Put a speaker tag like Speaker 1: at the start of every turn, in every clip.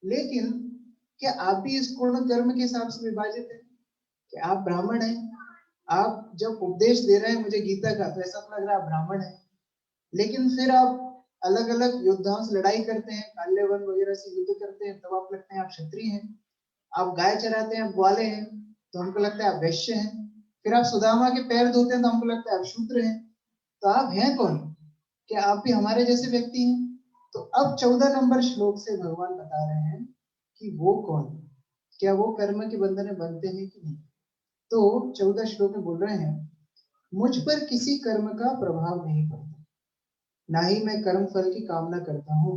Speaker 1: लेकिन क्या आप भी इस पूर्ण कर्म के हिसाब से विभाजित हैं? कि आप ब्राह्मण हैं, आप जब उपदेश दे रहे हैं मुझे गीता का, तो ऐसा तो लग रहा है आप ब्राह्मण हैं, लेकिन फिर आप अलग अलग योद्धाओं से लड़ाई करते हैं, काल्यवन वगैरह से युद्ध करते हैं, तब आप लगते हैं आप क्षत्रिय हैं। आप गाय चराते हैं, आप ग्वाले हैं, तो हमको लगता है आप वैश्य हैं। फिर आप सुदामा के पैर धोते हैं, तो हमको लगता है आप शूद्र हैं। तो आप हैं कौन? क्या आप भी हमारे जैसे व्यक्ति हैं? तो अब 14 नंबर श्लोक से भगवान बता रहे हैं कि वो कौन, क्या वो कर्म के बंधन में बनते हैं कि नहीं। तो 14 श्लोक में बोल रहे हैं, मुझ पर किसी कर्म का प्रभाव नहीं पड़ता, ना ही मैं कर्म फल की कामना करता हूँ।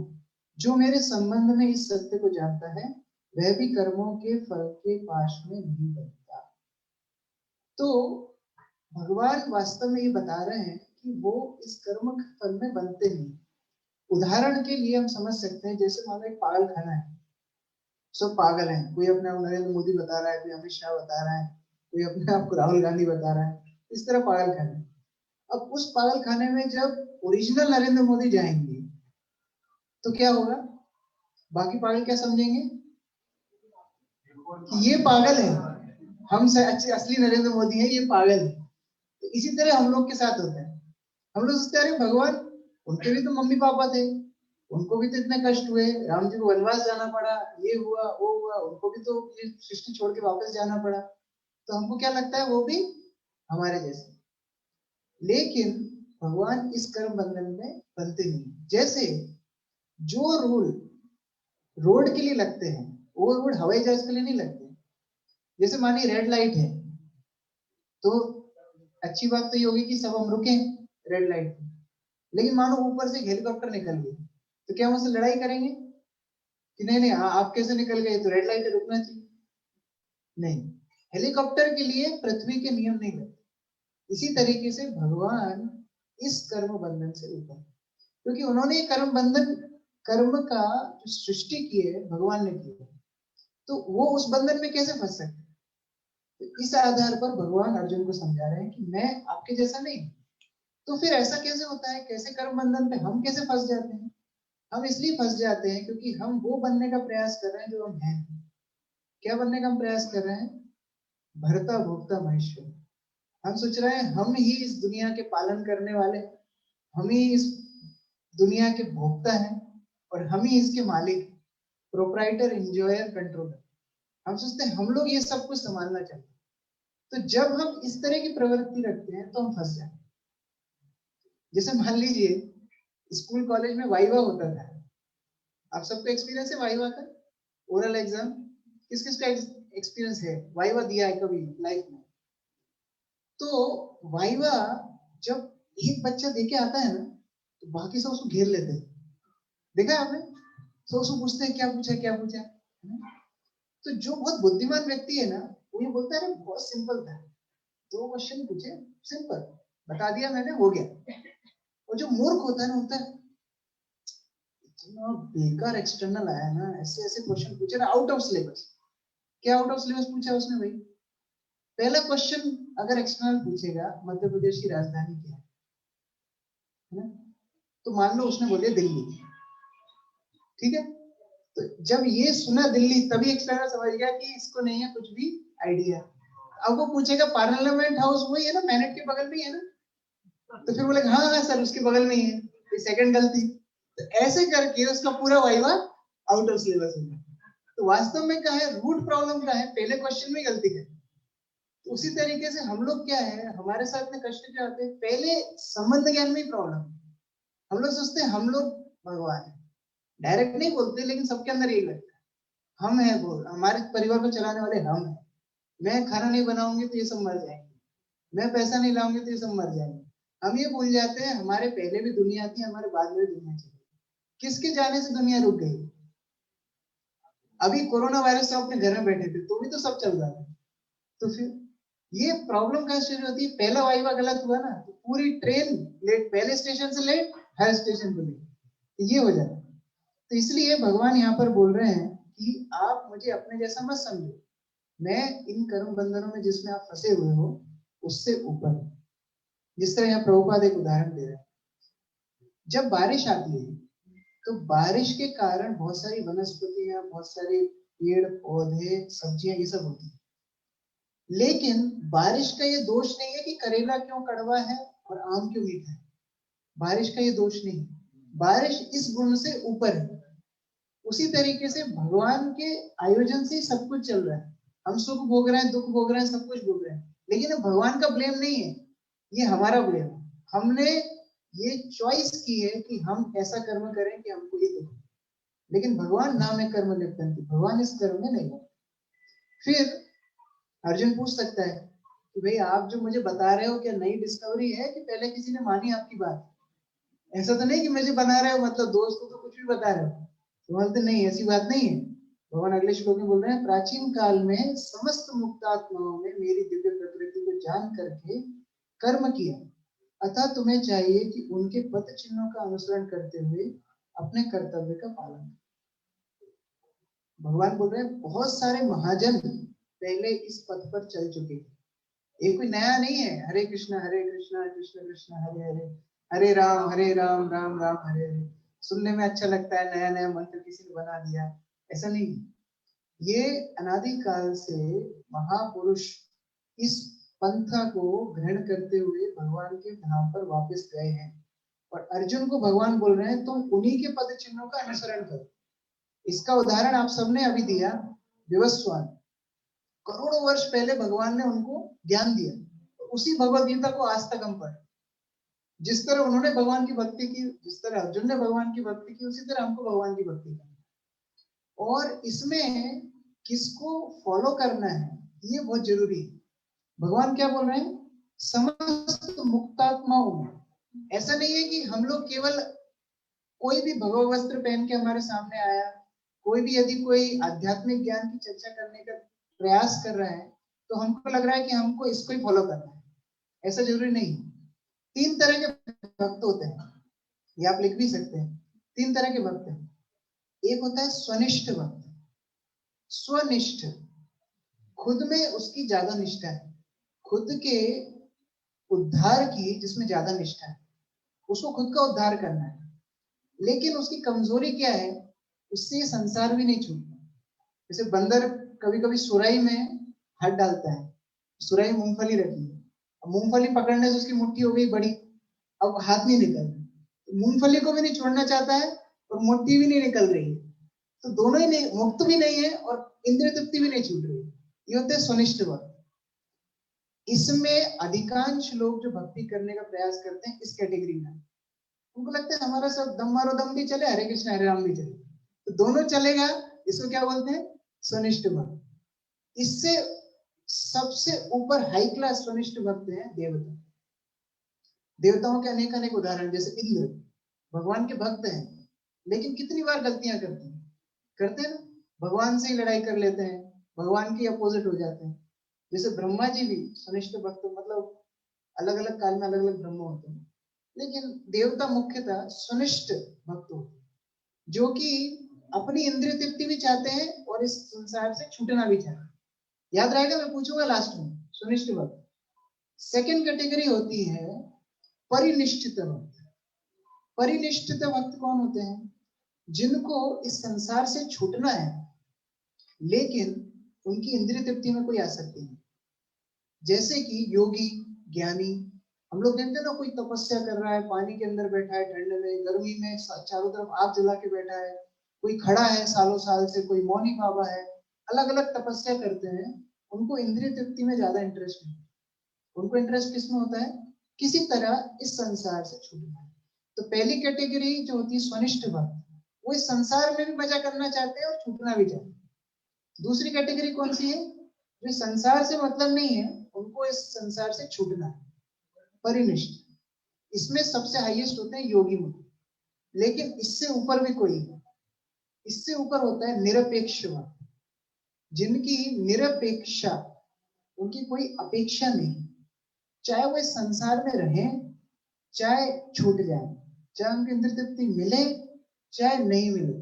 Speaker 1: जो मेरे संबंध में इस सत्य को जानता है, वह भी कर्मों के फल के पाश में नहीं पड़ता। तो भगवान वास्तव में ये बता रहे हैं कि वो इस कर्म के फल में बनते नहीं। उदाहरण के लिए हम समझ सकते हैं, जैसे मान लो एक पागल खाना है, सब पागल हैं, कोई अपने आप नरेंद्र मोदी बता रहा है, कोई अमित शाह बता रहा है, कोई अपने आप को राहुल गांधी बता रहा है, इस तरह पागल खाना। अब उस पागल खाने में जब ओरिजिनल नरेंद्र मोदी जाएंगे तो क्या होगा? बाकी पागल क्या समझेंगे? कि ये पागल है, हम असली नरेंद्र मोदी है, ये पागल है। तो इसी तरह हम लोग के साथ होता है। हम लोग सोचते हैं अरे भगवान, उनके भी तो मम्मी पापा थे, उनको भी तो इतने कष्ट हुए, राम जी को वनवास जाना पड़ा, ये हुआ वो हुआ, उनको भी तो ये सृष्टि छोड़ के वापस जाना पड़ा। तो हमको क्या लगता है वो भी हमारे जैसे। लेकिन भगवान इस कर्म बंधन में बनते नहीं। जैसे जो रूल रोड के लिए लगते हैं, वो रूल हवाई जहाज के लिए नहीं लगते। जैसे मानिए रेड लाइट है, तो अच्छी बात तो ये होगी कि सब हम रुके रेड लाइट पे। लेकिन मानो ऊपर से हेलीकॉप्टर निकल गई, तो क्या हम उससे लड़ाई करेंगे कि नहीं नहीं आप कैसे निकल गए, तो रेड लाइट रुकना चाहिए? नहीं, हेलीकॉप्टर के लिए पृथ्वी के नियम नहीं लगते। इसी तरीके से भगवान इस कर्म बंधन से ऊपर, क्योंकि उन्होंने कर्म बंधन, कर्म का जो सृष्टि की है भगवान ने की है, तो वो उस बंधन में कैसे फंस सकते? तो इस आधार पर भगवान अर्जुन को समझा रहे हैं कि मैं आपके जैसा नहीं। तो फिर ऐसा कैसे होता है, कैसे कर्म बंधन पे हम कैसे फंस जाते हैं? हम इसलिए फंस जाते हैं क्योंकि हम वो बनने का प्रयास कर रहे हैं जो हम हैं। क्या बनने का हम प्रयास कर रहे हैं? भर्ता भोक्ता महेश्वर। हम सोच रहे हैं हम ही इस दुनिया के पालन करने वाले, हम ही इस दुनिया के भोक्ता हैं, और हम ही इसके मालिक, प्रोप्राइटर, इंजॉयर, कंट्रोलर। हम सोचते हैं हम लोग ये सब कुछ संभालना चाहते हैं। तो जब हम इस तरह की प्रवृत्ति रखते हैं तो हम फंस जाते हैं। जैसे मान लीजिए स्कूल कॉलेज में वाइवा होता था, आप सबको एक्सपीरियंस है वाइवा का? ओरल एग्जाम किस किस का एक्सपीरियंस है, वाइवा दिया है कभी लाइफ में? तो वाइवा जब एक बच्चा देके आता है ना, तो बाकी सब उसको घेर लेते हैं। देखा है आपने? तो उसको पूछते हैं क्या पूछा क्या पूछा। तो जो बहुत बुद्धिमान व्यक्ति है ना, वो ये बोलता है बहुत सिंपल था, 2 क्वेश्चन पूछे, सिंपल, बता दिया मैंने, हो गया। और जो मूर्ख होता है ना, होता है इतना बेकार एक्सटर्नल आया ना, ऐसे ऐसे क्वेश्चन पूछे ना आउट ऑफ सिलेबस। क्या आउट ऑफ सिलेबस पूछा उसने भाई? पहला क्वेश्चन अगर एक्सटर्नल पूछेगा मध्य प्रदेश की राजधानी क्या है ना, तो मान लो उसने बोले दिल्ली, ठीक है? तो जब ये सुना दिल्ली, तभी एक्सटर्नल समझ गया कि इसको नहीं है कुछ भी आइडिया। अब वो पूछेगा पार्लियामेंट हाउस वही है ना, मैनेट के बगल में ही है ना, तो फिर बोले हाँ हाँ सर उसके बगल में ही है, तो सेकंड गलती। तो ऐसे करके उसका पूरा वाइवा आउट ऑफ सिलेबस हो गया। तो वास्तव में क्या है, रूट प्रॉब्लम क्या है, पहले क्वेश्चन में गलती है। तो उसी तरीके से हम लोग क्या है, हमारे साथ में कष्ट क्या आते हैं, पहले संबंध ज्ञान में ही प्रॉब्लम। हम लोग सोचते हैं हम लोग भगवान है, डायरेक्ट नहीं बोलते लेकिन सबके अंदर यही लगता है हम है, बोल हमारे परिवार को चलाने वाले हम है। मैं खाना नहीं बनाऊंगी तो ये सब मर जाएंगे, मैं पैसा नहीं लाऊंगी तो ये सब मर जाएंगे। हम ये भूल जाते हैं हमारे पहले भी दुनिया थी, हमारे बाद में भी दुनिया चली। किसके जाने से दुनिया रुक गई? अभी कोरोना वायरस से अपने घर में बैठे थे तो भी तो सब चल रहा था। तो फिर ये प्रॉब्लम कैसे शुरू होती है, पहला वाइवा गलत हुआ ना, तो पूरी ट्रेन लेट, पहले स्टेशन से लेट, हर स्टेशन पे लेट, तो ये हो जाता है। तो इसलिए भगवान यहाँ पर बोल रहे हैं कि आप मुझे अपने जैसा मत समझो, मैं इन कर्म बंधनों में जिसमें आप फंसे हुए हो उससे ऊपर। जिस तरह यहाँ प्रभुपाद एक उदाहरण दे रहे हैं, जब बारिश आती है तो बारिश के कारण बहुत सारी वनस्पतियां, बहुत सारे पेड़ पौधे, सब्जियां, ये सब होती है। लेकिन बारिश का ये दोष नहीं है कि करेला क्यों कड़वा है और आम क्यों मीठा है। बारिश का ये दोष नहीं है, बारिश इस गुण से ऊपर है। उसी तरीके से भगवान के आयोजन से ही सब कुछ चल रहा है। हम सुख भोग रहे हैं, दुख भोग रहे हैं, सब कुछ भोग रहे हैं, लेकिन ये भगवान का ब्लेम नहीं है, ये हमारा ब्लेम है। हमने ये चॉइस की है कि हम ऐसा कर्म करें कि हमको ये दुख, लेकिन भगवान नाम है कर्म लिप्तन्ति, भगवान इस कर्म में नहीं है। फिर अर्जुन पूछ सकता है कि भाई आप जो मुझे बता रहे हो क्या नई डिस्कवरी है कि पहले किसी ने मानी आपकी बात? ऐसा तो नहीं कि मुझे बना रहे हो, मतलब दोस्त को तो कुछ भी बता रहे हो। तो बोलते नहीं, ऐसी बात नहीं है। भगवान अगले श्लोक में बोल रहे हैं, प्राचीन काल में समस्त मुक्तात्माओं ने मेरी दिव्य प्रकृति को जान करके कर्म किया, अतः तुम्हें चाहिए कि उनके पथ चिन्हों का अनुसरण करते हुए अपने कर्तव्य का पालन करें। भगवान बोल रहे हैं बहुत सारे महाजन पहले इस पथ पर चल चुके हैं, ये कोई नया नहीं है। हरे कृष्णा कृष्ण कृष्ण हरे हरे, हरे राम राम राम हरे हरे। सुनने में अच्छा लगता है, नया नया मंत्र किसी ने बना दिया, ऐसा नहीं। ये अनादि काल से महापुरुष इस पंथा को ग्रहण करते हुए भगवान के धाम पर वापस गए हैं, और अर्जुन को भगवान बोल रहे हैं तुम उन्हीं के पद चिन्हों का अनुसरण करो। इसका उदाहरण आप सबने अभी दिया, विवस्वान। करोड़ों वर्ष पहले भगवान ने उनको ज्ञान दिया, तो उसी भगवद गीता को आज तक हम पढ़े। जिस तरह उन्होंने भगवान की भक्ति की, जिस तरह अर्जुन ने भगवान की भक्ति की, उसी तरह हमको भगवान की भक्ति करनी। और इसमें किसको फॉलो करना है ये बहुत जरूरी है। भगवान क्या बोल रहे हैं, समस्त मुक्तात्माओं में। ऐसा नहीं है कि हम लोग केवल कोई भी भगव वस्त्र पहन के हमारे सामने आया, कोई भी यदि कोई आध्यात्मिक ज्ञान की चर्चा करने का प्रयास कर रहा है तो हमको लग रहा है कि हमको इसको ही फॉलो करना है, ऐसा जरूरी नहीं। तीन तरह के भक्त होते हैं, ये आप लिख भी सकते हैं। तीन तरह के भक्त हैं। एक होता है स्वनिष्ठ भक्त। स्वनिष्ठ, खुद में उसकी ज्यादा निष्ठा है, खुद के उद्धार की जिसमें ज्यादा निष्ठा है, उसको खुद का उद्धार करना है। लेकिन उसकी कमजोरी क्या है, उससे ये संसार भी नहीं छूटता। जैसे बंदर कभी कभी सुराही में हाथ डालता है, सुराही मूंगफली रखी है, मूंगफली पकड़ने से उसकी मुट्ठी हो गई बड़ी, अब हाथ नहीं निकल रहा, मूंगफली को भी नहीं छोड़ना चाहता है और मुट्ठी भी नहीं निकल रही है, तो दोनों ही नहीं, मुक्त भी नहीं है और इंद्रिय तृप्ति भी नहीं छूट रही। ये होते हैं स्वनिष्ठ भक्त। इसमें अधिकांश लोग जो भक्ति करने का प्रयास करते हैं इस कैटेगरी में, उनको लगता है हमारा सब दम मारो दम भी चले, हरे कृष्ण हरे राम भी चले, तो दोनों चलेगा। इसको क्या बोलते हैं, स्वनिष्ठ भक्त। इससे सबसे ऊपर हाई क्लास स्वनिष्ठ भक्त हैं देवता। देवताओं के अनेक अनेक उदाहरण, जैसे इंद्र भगवान के भक्त हैं, लेकिन कितनी बार गलतियां करते हैं ना, भगवान से ही लड़ाई कर लेते हैं, भगवान के अपोजिट हो जाते हैं। जैसे ब्रह्मा जी भी स्वनिष्ठ भक्त, मतलब अलग अलग काल में अलग अलग ब्रह्म होते हैं, लेकिन देवता मुख्यतः स्वनिष्ठ भक्त होते हैं, जो कि अपनी इंद्रिय तृप्ति भी चाहते हैं और इस संसार से छूटना भी चाहते हैं। याद रहेगा, मैं पूछूंगा लास्ट में, स्वनिष्ठ भक्त। सेकंड कैटेगरी होती है परिनिष्ठित भक्त। परिनिष्ठित भक्त कौन होते हैं, जिनको इस संसार से छूटना है लेकिन उनकी इंद्रिय तृप्ति में कोई आसक्ति नहीं। जैसे कि योगी, ज्ञानी, हम लोग देखते हैं ना, कोई तपस्या कर रहा है, पानी के अंदर बैठा है, ठंड में गर्मी में चारों तरफ आग जला के बैठा है, कोई खड़ा है सालों साल से, कोई मौनी बाबा है, अलग अलग तपस्या करते हैं। उनको इंद्रिय तृप्ति में ज्यादा इंटरेस्ट नहीं, उनको इंटरेस्ट किसमें होता है, किसी तरह इस संसार से छूटना है। तो पहली कैटेगरी जो होती है स्वनिष्ठ भक्त, वो इस संसार में भी मजा करना चाहते हैं और छूटना भी चाहते हैं। दूसरी कैटेगरी कौन सी है, जो संसार से मतलब नहीं है, उनको इस संसार से छूटना है, परिनिष्ठ। इसमें सबसे हाईएस्ट होते हैं योगी मुनि, लेकिन इससे ऊपर भी कोई है। इससे ऊपर होता है निरपेक्ष भक्त, जिनकी निरपेक्षा, उनकी कोई अपेक्षा नहीं, चाहे वो इस संसार में रहे, चाहे छूट जाए, चाहे उनकी इंद्रिय तृप्ति मिले चाहे नहीं मिले,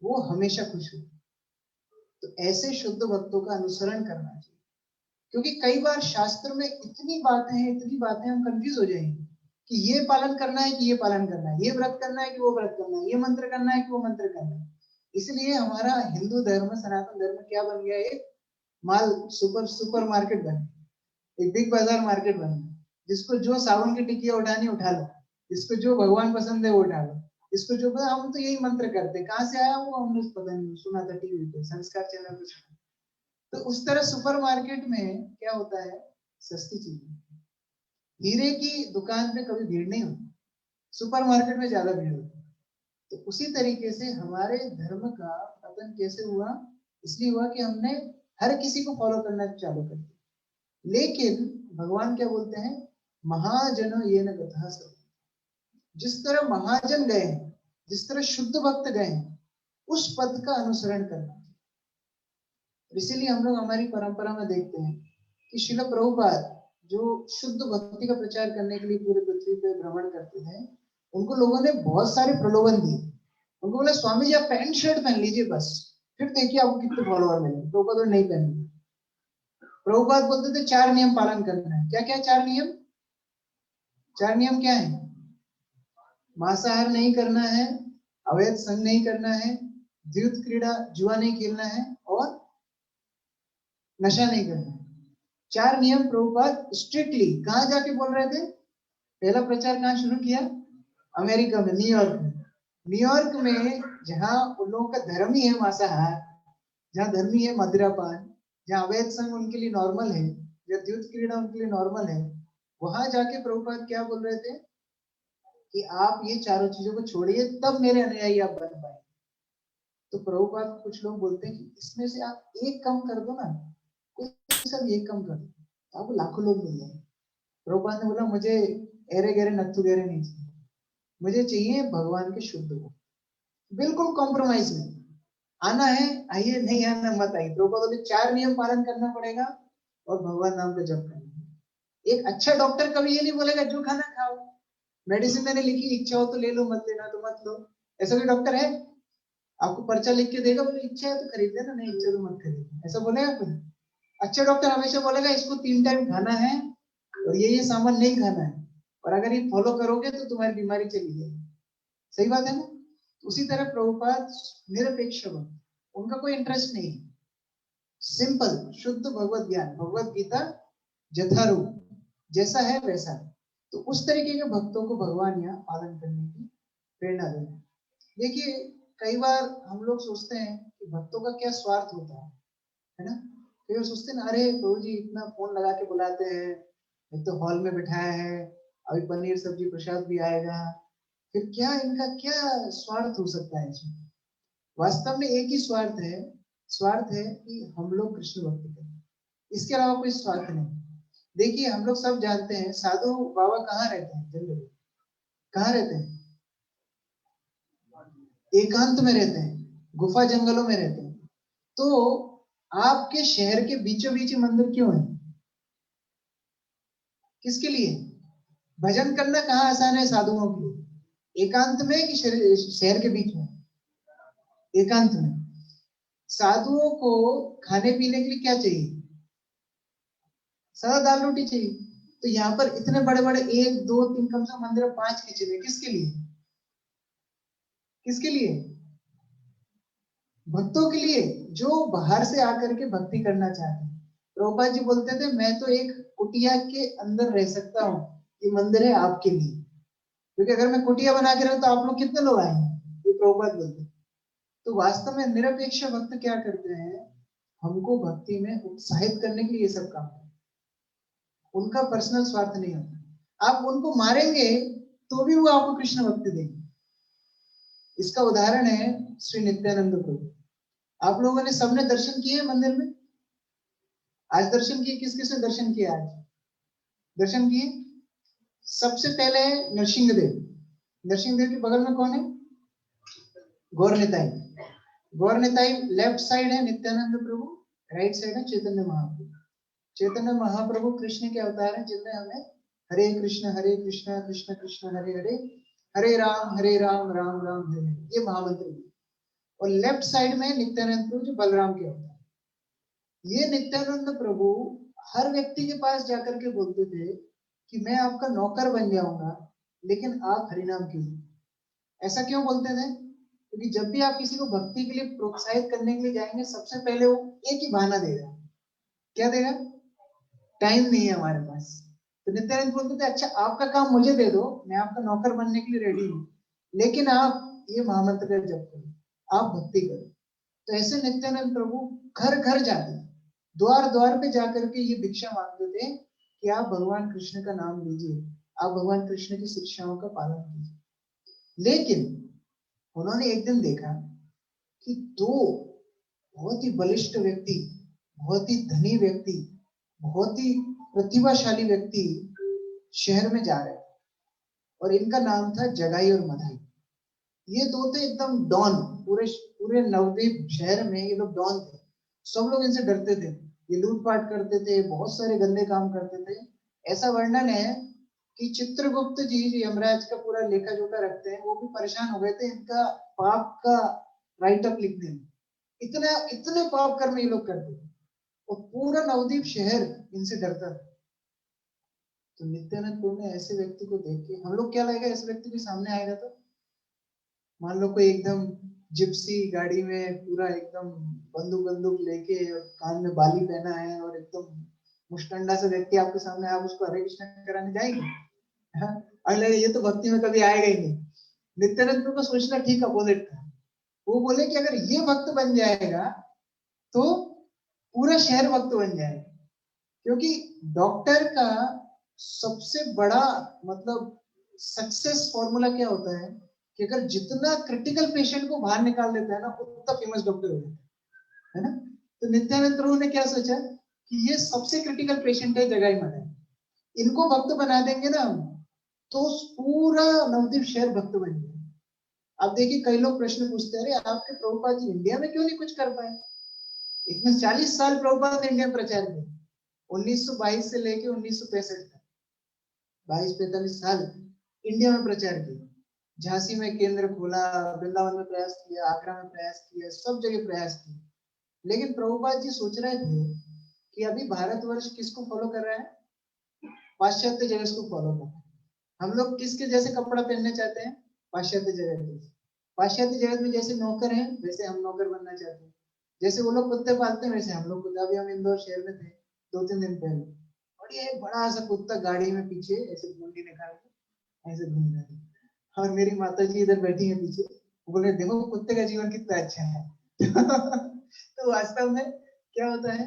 Speaker 1: वो हमेशा खुश हो। तो ऐसे शुद्ध भक्तों का अनुसरण करना चाहिए, क्योंकि कई बार शास्त्र में इतनी बातें हैं, इतनी बातें, हम कंफ्यूज हो जाएंगे कि ये पालन करना है कि ये पालन करना है, ये व्रत करना है कि वो व्रत करना है, ये मंत्र करना है कि वो मंत्र करना है। इसलिए हमारा हिंदू धर्म, सनातन धर्म क्या बन गया, एक माल सुपर मार्केट बन गया, एक बिग बाजार मार्केट बन गया। जिसको जो सावन की टिकिया उठानी उठा लो, जिसको जो भगवान पसंद है वो उठा लो, जिसको जो हम तो यही मंत्र करते, कहाँ से आया वो हमने पता नहीं, सुना था टीवी पे, संस्कार चैनल पे सुना। तो उस तरह सुपर मार्केट में क्या होता है, सस्ती चीजें। हीरे की दुकान पे कभी भीड़ नहीं होती, सुपर मार्केट में ज्यादा भीड़ होती है। तो उसी तरीके से हमारे धर्म का पतन कैसे हुआ, इसलिए हुआ कि हमने हर किसी को फॉलो करना चालू कर दिया। लेकिन भगवान क्या बोलते हैं, महाजनो ये न गतः सब। जिस तरह महाजन गए, जिस तरह शुद्ध भक्त गए, उस पद का अनुसरण करना। इसीलिए हम लोग हमारी परंपरा में देखते हैं कि श्रील प्रभुपाद जो शुद्ध भक्ति का प्रचार करने के लिए पूरे पृथ्वी पे भ्रमण करते थे, उनको लोगों ने बहुत सारे प्रलोभन दिए। उनको बोला स्वामी जी आप पैंट शर्ट पहन लीजिए बस, फिर देखिए आपको कितने फॉलोअर मिलेंगे। प्रभुपाद नहीं पहने। प्रभुपाद बोलते थे 4 नियम पालन करना है। क्या क्या 4 नियम? 4 नियम क्या है? मांसाहार नहीं करना है, अवैध संग नहीं करना है, द्यूत क्रीड़ा जुआ नहीं खेलना है, और नशा नहीं करना है। 4 नियम प्रभुपाद स्ट्रिक्टली कहां जाके बोल रहे थे? पहला प्रचार कहां शुरू किया? अमेरिका में, न्यूयॉर्क में। न्यूयॉर्क में जहां उन लोगों का धर्म ही है मांसाहार, जहां धर्म ही है मदिरापान, जहां अवैध संग उनके लिए नॉर्मल है, जहां द्यूत क्रीड़ा उनके लिए नॉर्मल है, वहां जाके प्रभुपाद क्या बोल रहे थे कि आप ये चारों चीजों को छोड़िए, तब मेरे अनुयायी आप बन पाए। तो प्रभुपाद कुछ लोग बोलते हैं कि इसमें से आप एक कम कर दो ना, कोई सब एक कम कर दो तो आपको लाखों लोग मिल जाएंगे। प्रभुपाद ने बोला मुझे एरे गहरे नत्थु गहरे नहीं चाहिए, मुझे चाहिए भगवान के शुद्ध को, बिल्कुल कॉम्प्रोमाइज नहीं। आना है आइए, नहीं आना मत आइए। प्रभुपाद बोले 4 नियम पालन करना पड़ेगा और भगवान नाम का जप करना। एक अच्छा डॉक्टर कभी ये नहीं बोलेगा जो खाना खाओ, मेडिसिन मैंने लिखी, इच्छा हो तो ले लो, मत लेना तो मत लो। ऐसा कोई डॉक्टर है? आपको पर्चा लिख के देगा, बोले इच्छा है तो खरीद लेना, नहीं इच्छा तो मत खरीद, ऐसा बोलेगा कोई? अच्छा डॉक्टर हमेशा बोलेगा इसको 3 टाइम खाना है और ये सामान नहीं खाना है, और अगर ये फॉलो करोगे तो तुम्हारी बीमारी चली जाएगी। सही बात है ना? उसी तरह प्रभुपाद निरपेक्ष भक्त, उनका कोई इंटरेस्ट नहीं, सिंपल शुद्ध भगवत ज्ञान, भगवत गीता यथारूप जैसा है वैसा। तो उस तरीके के भक्तों को भगवान यहाँ पालन करने की प्रेरणा दे रहे हैं। देखिए कई बार हम लोग सोचते हैं कि भक्तों का क्या स्वार्थ होता है ना? कई बार सोचते हैं ना, अरे प्रभु जी इतना फोन लगा के बुलाते हैं, एक तो हॉल में बिठाया है, अभी पनीर सब्जी प्रसाद भी आएगा, फिर क्या इनका क्या स्वार्थ हो सकता है इसमें? वास्तव में एक ही स्वार्थ है, स्वार्थ है कि हम लोग कृष्ण भक्ति करें, इसके अलावा कोई स्वार्थ नहीं। देखिए हम लोग सब जानते हैं साधु बाबा कहाँ रहते हैं, जनरली कहाँ रहते हैं? एकांत में रहते हैं, गुफा जंगलों में रहते हैं। तो आपके शहर के बीचों बीच मंदिर क्यों है? किसके लिए? भजन करना कहाँ आसान है साधुओं के लिए? एकांत में कि शहर के बीच में? एकांत में। साधुओं को खाने पीने के लिए क्या चाहिए? सादा दाल रोटी चाहिए। तो यहाँ पर इतने बड़े बड़े 1 2 3 कम से कम मंदिर 5 किचन है, किसके लिए? किसके लिए? भक्तों के लिए, जो बाहर से आकर के भक्ति करना चाहते हैं। प्रभुपाद जी बोलते थे मैं तो एक कुटिया के अंदर रह सकता हूँ, ये मंदिर है आपके लिए, क्योंकि अगर मैं कुटिया बना के रहूं तो आप लोग कितने लोग आएंगे, ये प्रभुपाद बोलते। तो वास्तव में निरपेक्ष भक्त क्या करते हैं, हमको भक्ति में उत्साहित करने के लिए ये सब काम करते हैं। उनका पर्सनल स्वार्थ नहीं होता। आप उनको मारेंगे तो भी वो आपको कृष्ण भक्ति देंगे। इसका उदाहरण है श्री नित्यानंद प्रभु। आप लोगों ने सबने दर्शन किए मंदिर में? आज दर्शन किए? किस किसने दर्शन किया? आज दर्शन किए? सबसे पहले नरसिंह देव। नरसिंह देव के बगल में कौन है? गौर निताई। गौर निताई लेफ्ट साइड है नित्यानंद प्रभु, राइट साइड है चैतन्य महाप्रभु। चैतन्य महाप्रभु कृष्ण के अवतार हैं, जिनमें हमें हरे कृष्ण कृष्ण कृष्ण हरे हरे, हरे राम राम राम हरे हरे, ये महामंत्र है। और लेफ्ट साइड में नित्यानंद प्रभु जो बलराम के अवतार। ये नित्यानंद प्रभु हर व्यक्ति के पास जाकर के बोलते थे कि मैं आपका नौकर बन जाऊंगा लेकिन आप हरिनाम कीजिए। ऐसा क्यों बोलते थे? क्योंकि जब भी आप किसी को भक्ति के लिए प्रोत्साहित करने के लिए जाएंगे, सबसे पहले वो एक ही बहाना देगा। क्या देगा? टाइम नहीं है हमारे पास। तो नित्यानंद बोलते थे, अच्छा आपका काम मुझे दे दो, मैं आपका नौकर बनने के लिए रेडी हूँ, लेकिन आप ये महामंत्र का जप करो, आप भक्ति करो। तो ऐसे नित्यानंद प्रभु घर घर जाते थे, द्वार द्वार पे जाकर के ये भिक्षा मांगते थे कि आप भगवान कृष्ण का नाम लीजिए, आप भगवान कृष्ण की शिक्षाओं का पालन कीजिए। लेकिन उन्होंने एक दिन देखा कि दो बहुत ही बलिष्ठ व्यक्ति, बहुत ही धनी व्यक्ति, बहुत ही प्रतिभाशाली व्यक्ति शहर में जा रहे हैं, और इनका नाम था जगाई और मधाई। ये दो थे एकदम डॉन, पूरे पूरे नवद्वीप शहर में ये लोग डॉन थे। सब लोग इनसे डरते थे, ये लूटपाट करते थे, बहुत सारे गंदे काम करते थे। ऐसा वर्णन है कि चित्रगुप्त जी जो यमराज का पूरा लेखा जोखा रखते हैं, वो भी परेशान हो गए थे इनका पाप का राइट अप लिखने में। इतने इतने पाप कर्म ये लोग करते थे, और पूरा नवद्वीप शहर इनसे डरता था। तो नित्यानंद प्रभु ने ऐसे व्यक्ति को देख के, हम लोग क्या लगेगा ऐसे व्यक्ति के सामने आएगा तो, मान लो कोई एकदम जिप्सी गाड़ी में पूरा एकदम बंदूक बंदूक लेके और कान में बाली पहना है और एकदम मुस्टंडा से व्यक्ति आपके सामने, आप उसको हरे कृष्ण कराने जाएंगे? हाँ? अगले ये तो भक्ति में कभी आएगा ही नहीं। नित्यानंद प्रभु का सोचना ठीक अपोजिट था। वो बोले कि अगर ये भक्त बन जाएगा तो पूरा शहर भक्त बन जाएगा। क्योंकि डॉक्टर का सबसे बड़ा मतलब सक्सेस फॉर्मूला क्या होता है कि अगर जितना क्रिटिकल पेशेंट को बाहर निकाल देता है ना, उतना फेमस डॉक्टर हो जाता है ना। तो नित्यानंद प्रभु ने क्या सोचा कि ये सबसे क्रिटिकल पेशेंट है जगाई माधव, इनको भक्त बना देंगे ना हम, तो पूरा नवद्वीप शहर भक्त बन जाए। अब देखिए कई लोग प्रश्न पूछते हैं, अरे आपके प्रभुपाद जी इंडिया में क्यों नहीं कुछ कर पाए? इसमें 40 साल प्रभुपाद ने इंडिया में प्रचार किया, 1922 से लेके 1965 तक, 22-45 साल इंडिया में प्रचार किया। झांसी में केंद्र खोला, वृंदावन में प्रयास किया, आगरा में प्रयास किया, सब जगह प्रयास किया। लेकिन प्रभुपाद जी सोच रहे थे कि अभी भारतवर्ष किसको फॉलो कर रहा है? पाश्चात्य जगत को फॉलो कर रहा है। हम लोग किसके जैसे कपड़ा पहनने चाहते हैं? पाश्चात्य जगत के। पाश्चात्य जगत में जैसे नौकर हैं, वैसे हम नौकर बनना चाहते हैं। जैसे वो लोग कुत्ते पालते हैं, वैसे हम लोग कुत्ते। अभी हम इंदौर शहर में थे 2-3 दिन पहले, और ये बड़ा सा कुत्ता गाड़ी में पीछे ऐसे मुंडी निकाल के ऐसे घूम रहा है, और मेरी माता जी इधर बैठी है पीछे, बोले देखो कुत्ते का जीवन कितना अच्छा है। तो वास्तव में क्या होता है,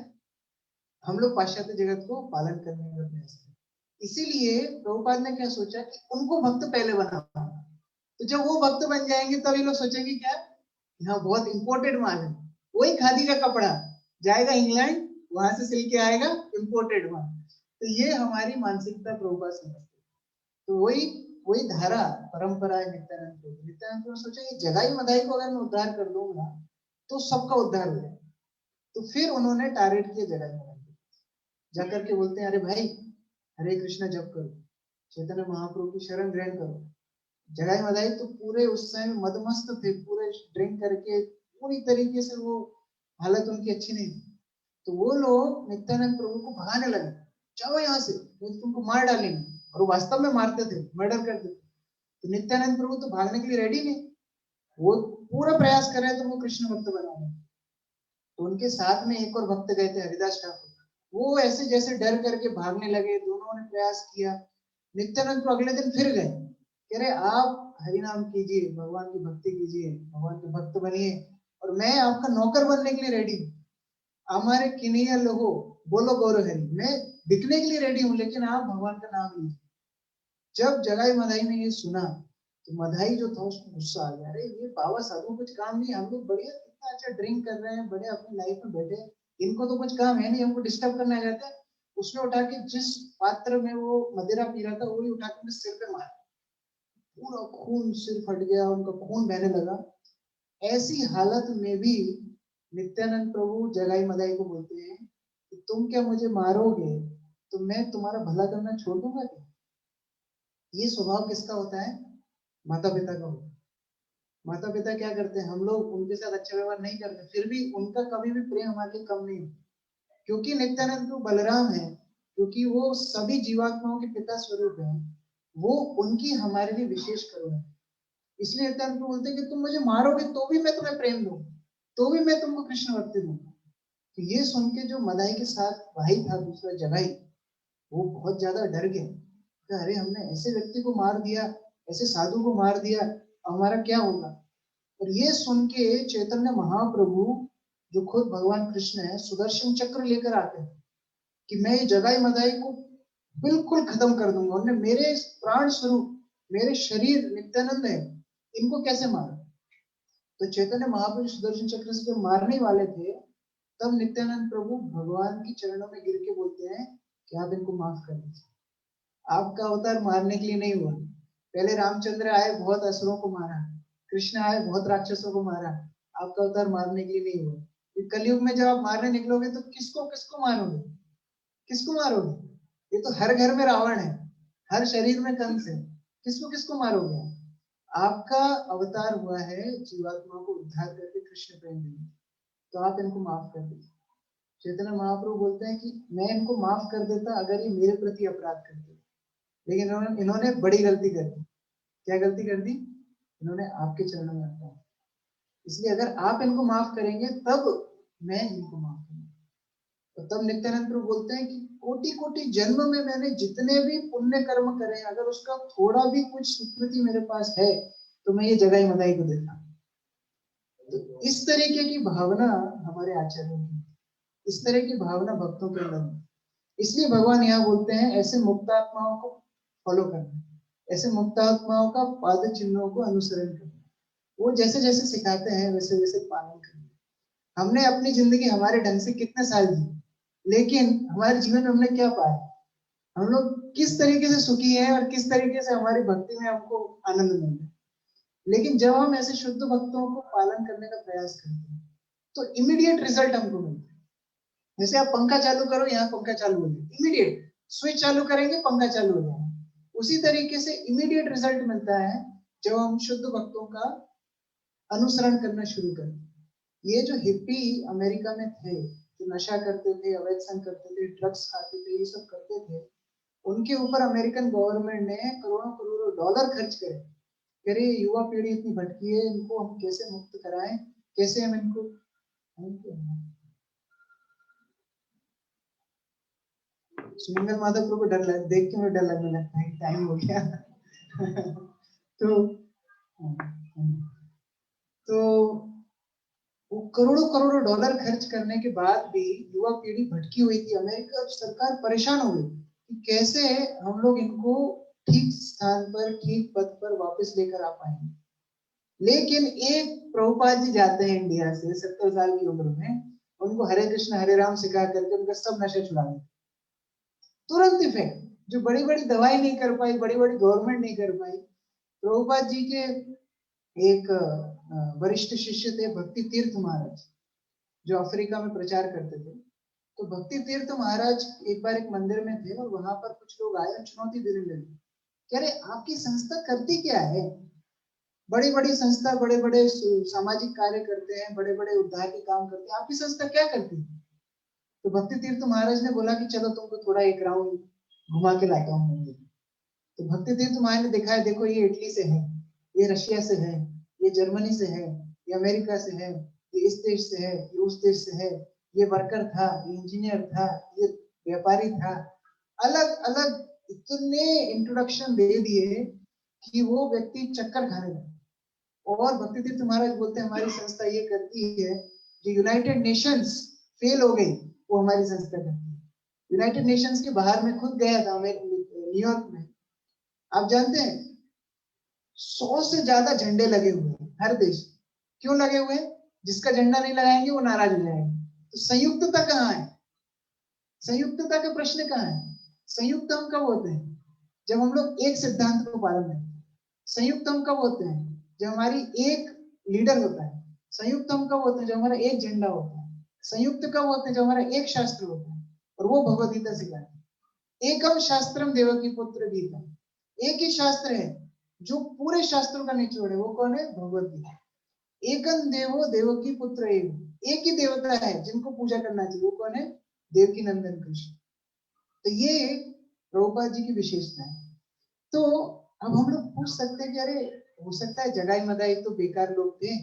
Speaker 1: हम लोग पाश्चात्य जगत को पालन करने का प्रयास करते हैं। इसीलिए प्रभुपाद ने क्या सोचा कि उनको भक्त पहले बनाना। तो जब वो भक्त बन जाएंगे तभी लोग सोचेंगे क्या, यहाँ बहुत इंपोर्टेड माल है। वही खादी का कपड़ा जाएगा इंग्लैंड, वहां से सिल के आएगा इंपोर्टेड माल। तो ये हमारी मानसिकता प्रभुपाद समझते। तो वही वही धारा परंपरा है नित्यानंद प्रभु। नित्यानंद प्रभु सोचा ये जगाई मधाई को अगर मैं उद्धार कर दूंगा तो सबका उद्धार हो जाए। तो फिर उन्होंने टारगेट किया जगाई मधाई को, जाकर के बोलते हैं, अरे भाई हरे कृष्णा जप करो, चैतन्य महाप्रभु की शरण ग्रहण करो। जगाई मधाई तो पूरे उस समय मदमस्त थे, पूरे ड्रिंक करके पूरी तरीके से वो हालत उनकी अच्छी नहीं थी। तो वो लोग नित्यानंद प्रभु को भगाने लगे, जाओ यहाँ से, नहीं तो तुमको मार डालेंगे। और वो वास्तव में मारते थे, मर्डर करते थे। तो नित्यानंद प्रभु तो भागने के लिए रेडी नहीं, वो पूरा प्रयास कर रहे थे उनको कृष्ण भक्त बनाने। तो उनके साथ में एक और भक्त गए थे, हरिदास ठाकुर। वो ऐसे जैसे डर करके भागने लगे, दोनों ने प्रयास किया। नित्यानंद को अगले दिन फिर गए, कह रहे आप हरिनाम कीजिए, भगवान की भक्ति कीजिए, भगवान के भक्त बनिए, और मैं आपका नौकर बनने के लिए रेडी हूँ। हमारे किनिया लोगो बोलो गौरव हरि, मैं बिकने के लिए रेडी हूँ, लेकिन आप भगवान का नाम लीजिए। जब जगाई मधाई ने ये सुना तो मधाई जो था उसको गुस्सा आ गया, अरे ये बाबा साधु कुछ काम नहीं, हम लोग बढ़िया कितना अच्छा ड्रिंक कर रहे हैं, बढ़िया अपनी लाइफ में बैठे, इनको तो कुछ काम है नहीं, हमको डिस्टर्ब करना चाहते हैं। उसने उठा के जिस पात्र में वो मदिरा पी रहा था वही उठा के सिर पे मारा, पूरा खून, सिर फट गया, उनका खून बहने लगा। ऐसी हालत में भी नित्यानंद प्रभु जगाई मधाई को बोलते हैं कि तुम क्या मुझे मारोगे तो मैं तुम्हारा भला करना छोड़ दूंगा क्या? ये स्वभाव किसका होता है? माता पिता का होता है। माता पिता क्या करते हैं, हम लोग उनके साथ अच्छा व्यवहार नहीं करते, फिर भी उनका कभी भी प्रेम हमारे लिए कम नहीं होता। क्योंकि नित्यानंद तो बलराम है, क्योंकि वो सभी जीवात्माओं के पिता स्वरूप है, वो उनकी हमारे लिए विशेष करुणा है। इसलिए नित्यानंद प्रभु बोलते हैं कि तुम मुझे मारोगे तो भी मैं तुम्हें प्रेम दूंगा, तो भी मैं तुमको कृष्ण भक्ति दूंगा। तो ये सुन के जो मदाई के साथ भाई था दूसरा जगाई, वो बहुत ज्यादा डर गया कि अरे हमने ऐसे व्यक्ति को मार दिया, ऐसे साधु को मार दिया, हमारा क्या होगा। और ये सुन के चैतन्य महाप्रभु जो खुद भगवान कृष्ण है सुदर्शन चक्र लेकर आते हैं कि मैं ये जगाई मदाई को बिल्कुल खत्म कर दूंगा। उन्होंने मेरे प्राण स्वरूप, मेरे शरीर नित्यानंद है, इनको कैसे मारा। तो चैतन्य महाप्रभु सुदर्शन चक्र से जब मारने वाले थे, तब नित्यानंद प्रभु भगवान की चरणों में गिर के बोलते हैं कि आप इनको माफ कर दीजिए, आपका अवतार मारने के लिए नहीं हुआ। पहले रामचंद्र आए, बहुत असुरों को मारा, कृष्ण आए, बहुत राक्षसों को मारा, आपका अवतार मारने के लिए नहीं हुआ। कलयुग में जब आप मारने निकलोगे तो किसको किसको मारोगे, किसको मारोगे। ये तो हर घर में रावण है, हर शरीर में कंस है, किसको किसको मारोगे। आपका अवतार हुआ है जीवात्मा को उद्धार करके कृष्ण प्रेम देने, तो आप इनको माफ कर दीजिए। चैतन्य महाप्रभु बोलते हैं कि मैं इनको माफ कर देता अगर ये मेरे प्रति अपराध करते, लेकिन इन्होंने बड़ी गलती कर दी। क्या गलती कर दी, इन्होंने आपके चरणों में अपराध, इसलिए अगर आप इनको माफ करेंगे तब मैं इनको माफ करूंगा। तो तब नित्यानंद प्रभु बोलते हैं कि कोटि कोटि जन्म में मैंने जितने भी पुण्य कर्म करे, अगर उसका थोड़ा भी कुछ स्वीकृति मेरे पास है तो मैं ये जगाई मदाई को देता। तो इस तरीके की भावना हमारे आचार्यों की, इस तरह की भावना भक्तों के अंदर। इसलिए भगवान यहाँ बोलते हैं ऐसे मुक्तात्माओं को फॉलो करना, ऐसे मुक्तात्माओं का पाद चिन्हों को अनुसरण करना। वो जैसे जैसे सिखाते हैं वैसे वैसे पालन करना। हमने अपनी जिंदगी हमारे ढंग से कितने साल जी, लेकिन हमारे जीवन में हमने क्या पाया, हम लोग किस तरीके से सुखी हैं और किस तरीके से हमारी भक्ति में हमको आनंद मिल रहा है। लेकिन जब हम ऐसे शुद्ध भक्तों को पालन करने का प्रयास करते हैं तो इमीडिएट रिजल्ट हमको मिलता है। जैसे आप पंखा चालू करो, यहाँ पंखा चालू हो जाए, इमीडिएट स्विच चालू करेंगे पंखा चालू हो जाए। उसी तरीके से इमीडिएट रिजल्ट मिलता है जब हम शुद्ध भक्तों का अनुसरण करना शुरू करें। ये जो हिप्पी अमेरिका में थे, जो नशा करते थे, अवैध संग करते थे, ड्रग्स खाते थे, ये सब करते थे, उनके ऊपर अमेरिकन गवर्नमेंट ने करोड़ों करोड़ों डॉलर खर्च करे, करे युवा पीढ़ी इतनी भटकी है, इनको हम कैसे मुक्त कराएं, कैसे हम इनको। सुमंगल माधव को डर लग, देख के मुझे डर लगने लगता है, टाइम हो गया। तो वो करोड़ों करोड़ों डॉलर खर्च करने के बाद भी युवा पीढ़ी भटकी हुई थी। अमेरिका सरकार परेशान हो गई कि कैसे हम लोग इनको ठीक स्थान पर, ठीक पद पर वापस लेकर आ पाएंगे। लेकिन एक प्रभुपाद जी जाते हैं इंडिया से 70 साल की उम्र में, उनको हरे कृष्ण हरे राम सिखा करके उनका सब नशे छुड़ा दिए, तुरंत इफेक्ट। जो बड़ी बड़ी दवाई नहीं कर पाई, बड़ी बड़ी गवर्नमेंट नहीं कर पाई। प्रभुपाद जी के एक वरिष्ठ शिष्य थे भक्ति तीर्थ महाराज, जो अफ्रीका में प्रचार करते थे। तो भक्ति तीर्थ महाराज एक बार एक मंदिर में थे और वहां पर कुछ लोग आए, चुनौती देने लगे, कह रहे आपकी संस्था करती क्या है, बड़ी बड़ी संस्था बड़े बड़े सामाजिक कार्य करते हैं, बड़े बड़े उद्धार के काम करते हैं, आपकी संस्था क्या करती है। तो भक्ति तीर्थ महाराज ने बोला कि चलो तुमको थोड़ा एक राउंड घुमा के लाता हूँ मंदिर। तो भक्ति तीर्थ महाराज ने दिखाया, देखो ये इटली से है, ये रशिया से है, ये जर्मनी से है, ये अमेरिका से है, ये इस देश से है, ये उस देश से है, ये वर्कर था, ये इंजीनियर था, ये व्यापारी था। अलग अलग इतने इंट्रोडक्शन दे दिए कि वो व्यक्ति चक्कर खाने लगा। और भक्ति तीर्थ महाराज बोलते हैं हमारी संस्था ये करती है, जो यूनाइटेड नेशंस फेल हो गई वो हमारी संस्था करती है। यूनाइटेड नेशंस के बाहर में खुद गया था न्यूयॉर्क में, आप जानते हैं 100 से ज्यादा झंडे लगे हुए हैं हर देश। क्यों लगे हुए हैं, जिसका झंडा नहीं लगाएंगे वो नाराज हो जाएंगे। तो संयुक्तता कहाँ है, संयुक्तता का प्रश्न कहाँ है। संयुक्त हम कब होते हैं, जब हम लोग एक सिद्धांत को पालन करते हैं। संयुक्त हम कब होते हैं, जब हमारी एक लीडर होता है। संयुक्त हम कब होते हैं, जब हमारा एक झंडा होता है। संयुक्त कब होते हैं, जब हमारा एक शास्त्र होता है, और वो भगवद गीता सिखाती है। एकम शास्त्रम देवकी पुत्र गीता, एक ही शास्त्र है जो पूरे शास्त्रों का निचोड़ है, वो कौन है, भगवद गीता। एकम देवो देवकी पुत्र एव, एक ही देवता है जिनको पूजा करना चाहिए, वो कौन है, देवकी नंदन कृष्ण। तो ये प्रभुपाद जी की विशेषता है। तो अब हम लोग पूछ सकते हैं कि अरे हो सकता है जगाई मदाई तो बेकार लोग थे,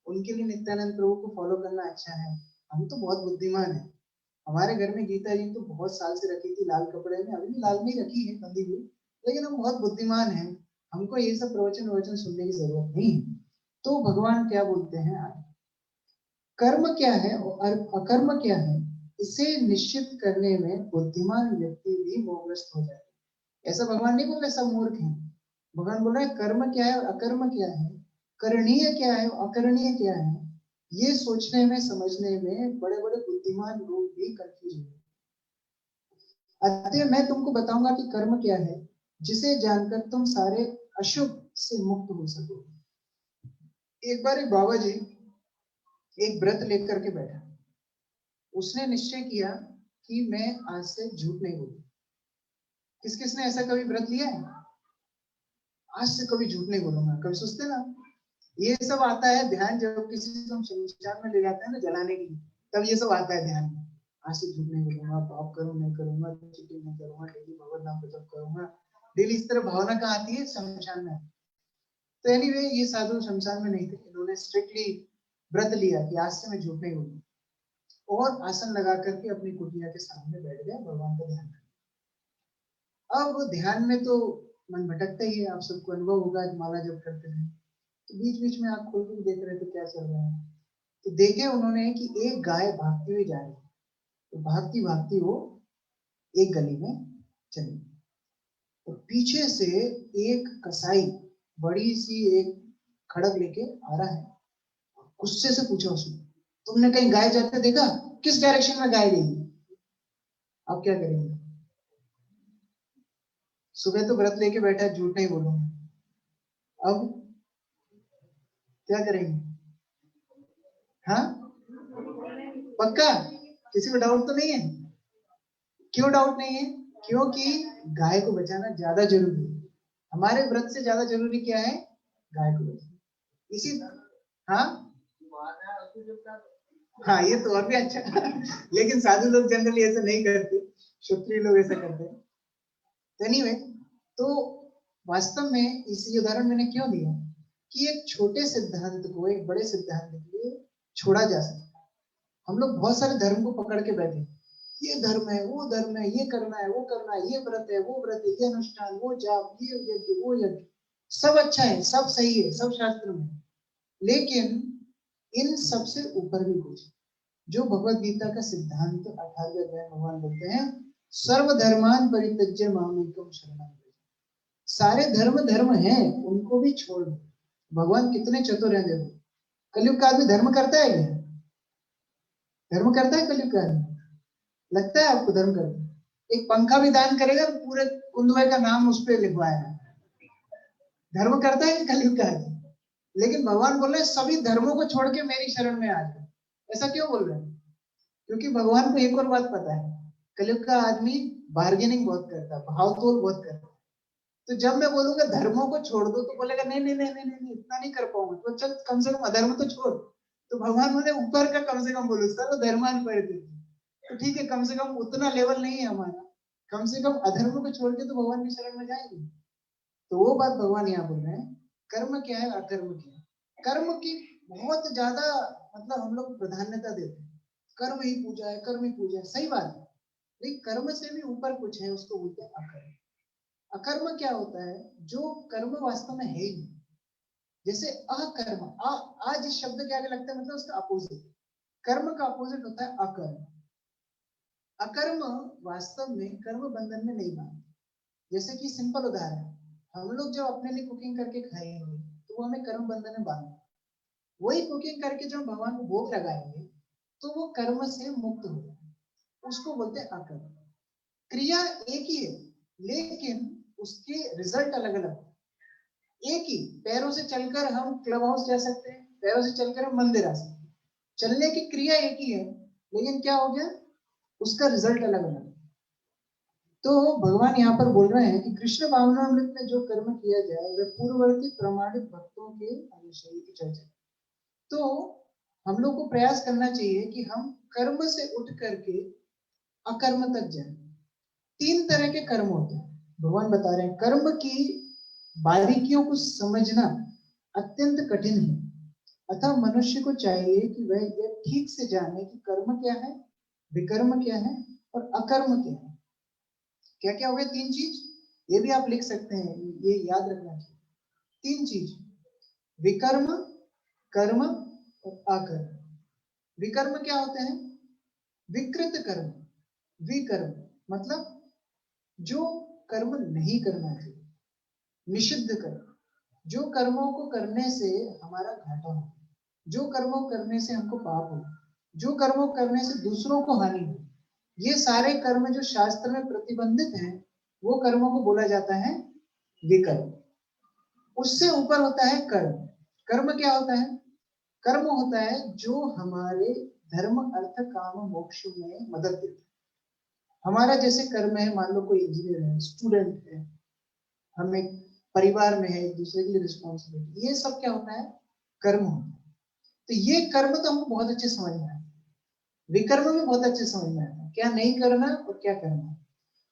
Speaker 1: उनके लिए नित्यानंद प्रभु को फॉलो करना अच्छा है। हम तो बहुत बुद्धिमान है। हमारे घर में गीता जी तो बहुत साल से रखी थी लाल कपड़े में, अभी भी लाल में ही रखी है बंधी हुई, लेकिन हम बहुत बुद्धिमान हैं, हमको ये सब प्रवचन वचन सुनने की जरूरत नहीं है। तो भगवान क्या बोलते हैं, कर्म क्या है और अकर्म क्या है, इसे निश्चित करने में बुद्धिमान व्यक्ति भी मोहग्रस्त हो जाए। ऐसा भगवान नहीं बोल रहे सब मूर्ख हैं। भगवान बोल रहे हैं कर्म क्या है और अकर्म क्या है, करणीय क्या है और अकरणीय क्या है, ये सोचने में समझने में बड़े बड़े बुद्धिमान लोग भी कंफ्यूज हैं। अतः मैं तुमको बताऊंगा कि कर्म क्या है, जिसे जानकर तुम सारे अशुभ से मुक्त हो सको। एक बार एक बाबा जी एक व्रत लेकर के बैठा, उसने निश्चय किया कि मैं आज से झूठ नहीं बोलूंगा। किस किसने ऐसा कभी व्रत लिया है, आज से कभी झूठ नहीं बोलूंगा। कभी सोचते ना, ये सब आता है ध्यान जब किसी को हम शमशान में ले जाते हैं ना जलाने के लिए, तब ये सब आता है ध्यान में। आज से झूठ नहीं बोलूंगा, पाप करूं नहीं करूंगा, चीटिंग नहीं करूंगा, डेली भगवत नाम जप करूंगा, डेली। इस तरह भावना कहाँ आती है, शमशान में। तो एनीवे ये साधु शमशान में नहीं थे, इन्होंने स्ट्रिक्टली व्रत लिया कि आज से मैं झूठ नहीं बोलूंगा, और आसन लगा करके अपनी कुटिया के सामने बैठ गया भगवान का ध्यान। अब ध्यान में तो मन भटकता ही है, आप सबको अनुभव होगा, माला जब करते हैं तो बीच बीच में आप खोल के देख रहे थे क्या चल रहा है। तो देखे उन्होंने कि एक गाय भागती हुई जा रही है, तो भागती भागती वो एक गली में चली, तो पीछे से एक कसाई बड़ी सी एक खड़ग लेके आ रहा है। गुस्से से पूछा उसने, तुमने कहीं गाय जाते देखा, किस डायरेक्शन में गाय गई। आप क्या करेंगे, सुबह तो व्रत लेके बैठा है झूठ नहीं बोलूंगा, अब क्या करेंगे। हाँ पक्का, किसी को डाउट तो नहीं है। क्यों डाउट नहीं है, क्योंकि गाय को बचाना ज्यादा जरूरी है। हमारे व्रत से ज्यादा जरूरी क्या है, गाय को बचाना। इसी हाँ हाँ ये तो और भी अच्छा लेकिन साधु लोग जनरली ऐसा नहीं करते, क्षत्रिय लोग ऐसा करते हैं। तो एनीवे, तो वास्तव में इस उदाहरण मैंने क्यों दिया कि एक छोटे सिद्धांत को एक बड़े सिद्धांत के लिए छोड़ा जा सकता है। हम लोग बहुत सारे धर्म को पकड़ के बैठे, ये धर्म है वो धर्म है, ये करना है वो करना है, ये व्रत है वो व्रत है, ये अनुष्ठान वो जाप ये यज्ञ वो यज्ञ, सब अच्छा है सब सही है सब शास्त्र में, लेकिन इन सबसे ऊपर भी कुछ जो भगवत गीता का सिद्धांत 18वें अध्याय भगवान बोलते हैं, सर्वधर्मान परित्यज्य मामेकम शरणं व्रज। सारे धर्म धर्म हैं, उनको भी छोड़ दो। भगवान कितने चतुर हैं देखो। कलयुग का आदमी धर्म करता है क्या, धर्म करता है कलयुग का आदमी, लगता है आपको धर्म करता है। एक पंखा भी दान करेगा तो पूरे कुंदवे का नाम उस पर लिखवाएगा, धर्म करता है कि कलयुग का आदमी। लेकिन भगवान बोल रहे हैं सभी धर्मों को छोड़ के मेरी शरण में आ जाओ। ऐसा क्यों बोल रहे हैं, क्योंकि भगवान को एक और बात पता है, कलयुग का आदमी बार्गेनिंग बहुत करता है, भाव तोल बहुत करता है। तो जब मैं बोलूंगा धर्मों को छोड़ दो तो बोलेगा नहीं नहीं नहीं नहीं नहीं, नहीं इतना नहीं कर पाऊंगा, तो चल कम से कम अधर्म तो छोड़। तो भगवान बोले ऊपर का कम से कम बोलो, सर्व धर्मान परित्यज्य। तो ठीक है, कम से कम उतना लेवल नहीं है हमारा, कम से कम अधर्म को छोड़ के तो भगवान की शरण में जाएंगे। तो वो बात भगवान यहाँ बोल रहे हैं, कर्म क्या है अकर्म क्या है। कर्म की बहुत ज्यादा मतलब हम लोग प्राधान्यता देते हैं, कर्म ही पूजा है कर्म ही पूजा है, सही बात है, लेकिन कर्म से भी ऊपर कुछ है, उसको बोलते हैं अकर्म। अकर्म क्या होता है, जो कर्म वास्तव में है ही नहीं। जैसे अकर्म, आज इस शब्द के आगे लगता है मतलब उसका अपोजिट, कर्म का अपोजिट होता है अकर्म। अकर्म वास्तव में कर्म बंधन में नहीं बांधते। जैसे कि सिंपल उदाहरण, हम लोग जब अपने लिए कुकिंग करके खाएंगे तो वो हमें कर्म बंधन में बांधे, वही कुकिंग करके जब भगवान को भोग लगाएंगे तो वो कर्म से मुक्त हो जाए, उसको बोलते हैं अकर्म। क्रिया एक ही है लेकिन उसके रिजल्ट अलग अलग। एक ही पैरों से चलकर हम क्लब हाउस जा सकते हैं, पैरों से चलकर हम मंदिर आ सकते हैं, चलने की क्रिया एक ही है, लेकिन क्या हो गया, उसका रिजल्ट अलग अलग। तो भगवान यहाँ पर बोल रहे हैं कि कृष्ण भावनामृत में जो कर्म किया जाए वह पूर्ववर्ती प्रमाणित भक्तों के अनुसार की चर्चा। तो हम लोग को प्रयास करना चाहिए कि हम कर्म से उठ करके अकर्म तक जाए। तीन तरह के कर्म होते हैं, भगवान बता रहे हैं कर्म की बारीकियों को समझना अत्यंत कठिन है, अतः मनुष्य को चाहिए कि वह यह ठीक से जाने कि कर्म क्या है, विकर्म क्या है और अकर्म क्या है। क्या क्या हो गया? तीन चीज, ये भी आप लिख सकते हैं, ये याद रखना चाहिए। तीन चीज, विकर्म, कर्म और अकर्म। विकर्म क्या होते हैं? विकृत कर्म। विकर्म मतलब जो कर्म नहीं करना चाहिए, निषिद्ध कर्म, जो कर्मों को करने से हमारा घाटा हो, जो कर्मों करने से हमको पाप हो, जो कर्मों करने से दूसरों को हानि हो, ये सारे कर्म जो शास्त्र में प्रतिबंधित हैं, वो कर्मों को बोला जाता है विकर्म। उससे ऊपर होता है कर्म। कर्म क्या होता है? कर्म होता है जो हमारे धर्म अर्थ काम मोक्ष में मदद देता है। हमारा जैसे कर्म है, मान लो कोई इंजीनियर है, स्टूडेंट है, हम एक परिवार में है, एक दूसरे के लिए रिस्पॉन्सिबिलिटी, ये सब क्या होता है? कर्म होता है। तो ये कर्म तो हमको बहुत अच्छे समझ में आता है, विकर्म भी बहुत अच्छे समझ में आता है, क्या नहीं करना और क्या करना।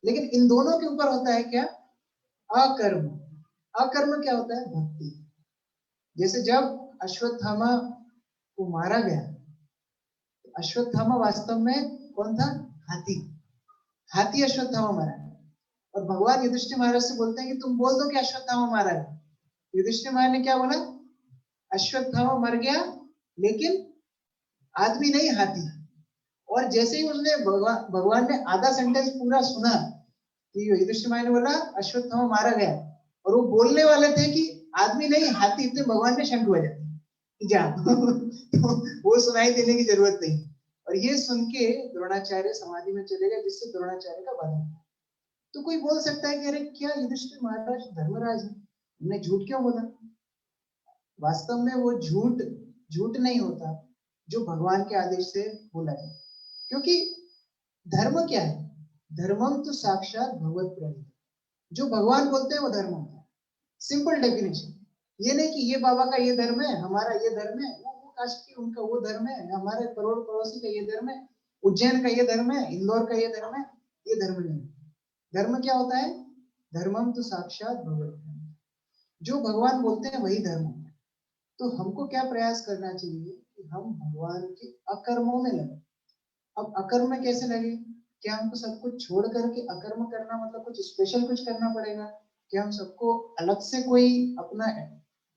Speaker 1: लेकिन इन दोनों के ऊपर होता है क्या? अकर्म। अकर्म क्या होता है? भक्ति। जैसे जब अश्वत्थामा को मारा गया, अश्वत्थामा वास्तव में कौन था? हाथी। हाथी अश्वत्थामा मारा है। और भगवान युधिष्ठिर महाराज से बोलते हैं कि तुम बोल दो कि अश्वत्थामा मारा है। युधिष्ठिर महाराज ने क्या बोला? अश्वत्थामा मर गया, लेकिन आदमी नहीं, हाथी। और जैसे ही उसने भगवान ने आधा सेंटेंस पूरा सुना कि युधिष्ठिर महाराज ने बोला अश्वत्थामा मारा गया, और वो बोलने वाले थे कि आदमी नहीं, हाथी, तो भगवान ने शंख बजा जा तो वो सुनाई देने की जरूरत नहीं। और ये सुन के द्रोणाचार्य समाधि में चले गए, जिससे द्रोणाचार्य का वध। तो कोई बोल सकता है कि अरे क्या युधिष्ठिर महाराज धर्मराज है, हमने झूठ क्यों बोला? वास्तव में वो झूठ झूठ नहीं होता जो भगवान के आदेश से बोला जाए। क्योंकि धर्म क्या है? धर्मम तो साक्षात भगवत प्रणीत। जो भगवान बोलते हैं वो धर्म होता है। Simple definition. ये नहीं कि ये बाबा का ये धर्म है, हमारा ये धर्म है, वो कास्ट की उनका वो धर्म है, हमारे करोड़ पड़ोसी का ये धर्म है, उज्जैन का ये धर्म है, इंदौर का ये धर्म है। ये धर्म नहीं। धर्म क्या होता है? धर्मम तो साक्षात भगवत। जो भगवान बोलते हैं वही धर्म होता है। तो हमको क्या प्रयास करना चाहिए कि हम भगवान के अकर्मों में लगे। अब अकर्म में कैसे लगे? क्या हमको सब कुछ छोड़ करके अकर्म करना मतलब कुछ स्पेशल कुछ करना पड़ेगा? क्या हम सबको अलग से कोई अपना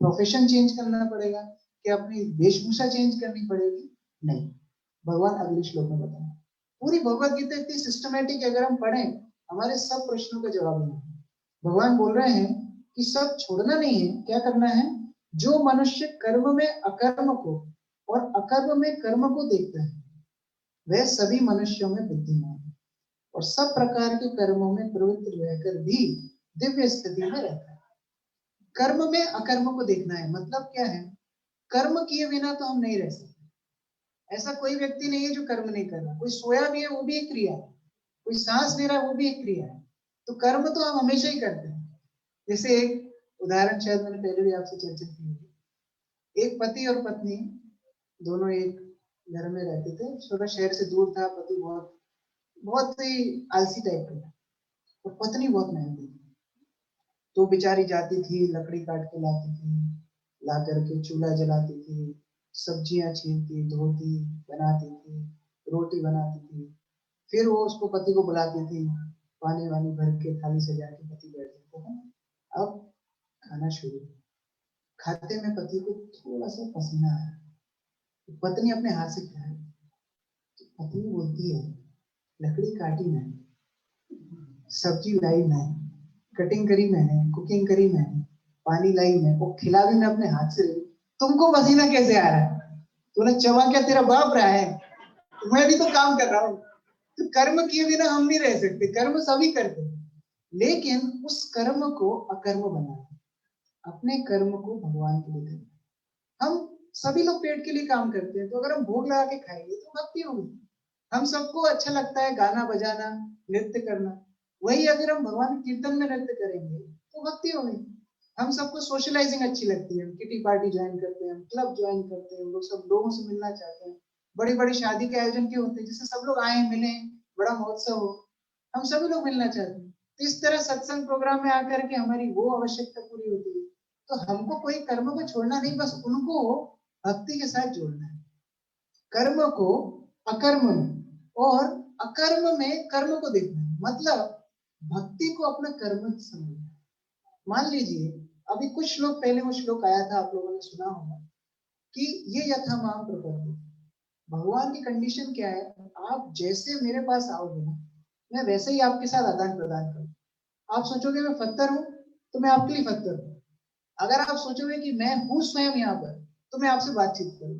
Speaker 1: प्रोफेशन चेंज करना पड़ेगा? क्या अपनी वेशभूषा चेंज करनी पड़ेगी? नहीं। भगवान अगले श्लोक में बताएं। पूरी भगवत गीता इतनी सिस्टमेटिक, अगर हम पढ़ें हमारे सब प्रश्नों का जवाब नहीं। भगवान बोल रहे हैं कि सब छोड़ना नहीं है, क्या करना है? जो मनुष्य कर्म में अकर्म को और अकर्म में कर्म को देखता है वह सभी मनुष्यों में बुद्धिमान है और सब प्रकार के कर्मों में प्रवृत्त रहकर भी दिव्य स्थिति में रहता है। कर्म में अकर्म को देखना है मतलब क्या है? कर्म किए बिना तो हम नहीं रह सकते। ऐसा कोई व्यक्ति नहीं है जो कर्म नहीं कर रहा। कोई सोया भी है, वो भी एक क्रिया है। कोई सांस ले रहा है, वो भी एक क्रिया है। तो कर्म तो हम हमेशा ही करते हैं। जैसे एक उदाहरण शायद मैंने पहले भी आपसे चर्चा की थी। एक पति और पत्नी दोनों एक घर में रहते थे। थोड़ा शहर से दूर था। पति बहुत बहुत ही आलसी टाइप का और पत्नी बहुत मेहनती थी। तो बेचारी जाती थी, लकड़ी काट के लाती थी, ला करके चूल्हा जलाती थी, सब्जियां छीलती, धोती, बनाती थी, रोटी बनाती थी। फिर वो उसको पति को बुलाती थी, पानी वानी भर के थाली सजा के पति बैठ जाते थे। अब खाना शुरू। खाते में पति को थोड़ा सा पसीना आया, तो पत्नी अपने हाथ से खाए। तो पत्नी बोलती है लकड़ी काटी मैंने, सब्जी लाई मैंने, कटिंग करी मैंने, कुकिंग करी मैंने, पानी लाई मैं, वो खिला भी मैं अपने हाथ से। तुमको पसीना कैसे आ रहा है? तूने चबा क्या? तेरा बाप रहा है? मैं भी तो काम कर रहा हूँ। तो कर्म किए बिना हम नहीं रह सकते। कर्म सभी करते हैं, लेकिन उस कर्म को अकर्म बनाना, अपने कर्म को भगवान के लिए करना। हम सभी लोग पेट के लिए काम करते हैं, तो अगर हम भोग लगा के खाएंगे तो भक्ति होगी। हम सबको अच्छा लगता है गाना बजाना, नृत्य करना। वही अगर हम भगवान कीर्तन में नृत्य करेंगे तो भक्ति होगी। हम सबको सोशलाइजिंग अच्छी लगती है, किटी पार्टी ज्वाइन करते हैं, क्लब ज्वाइन करते हैं, लोग सब लोगों से मिलना चाहते हैं। बड़ी बड़ी शादी के आयोजन के होते हैं जिससे सब लोग आए मिले, बड़ा महोत्सव हो। हम सभी लोग मिलना चाहते हैं। तो इस तरह सत्संग प्रोग्राम में आकर के हमारी वो आवश्यकता पूरी होती है। तो हमको कोई कर्म को छोड़ना नहीं, बस उनको भक्ति के साथ जोड़ना है। कर्म को अकर्म में और अकर्म में कर्म को देखना है, मतलब भक्ति को अपना कर्म समझना है। मान लीजिए अभी कुछ श्लोक पहले वो श्लोक आया था, आप लोगों ने सुना होगा कि ये यथा माम प्रपद्ये। भगवान की कंडीशन क्या है, आप जैसे मेरे पास आओगे ना, मैं वैसे ही आपके साथ आदान प्रदान करूं। आप सोचोगे मैं पत्थर हूं तो मैं आपके लिए पत्थर हूं। अगर आप सोचोगे कि मैं हूं स्वयं यहाँ पर तो मैं आपसे बातचीत करूं।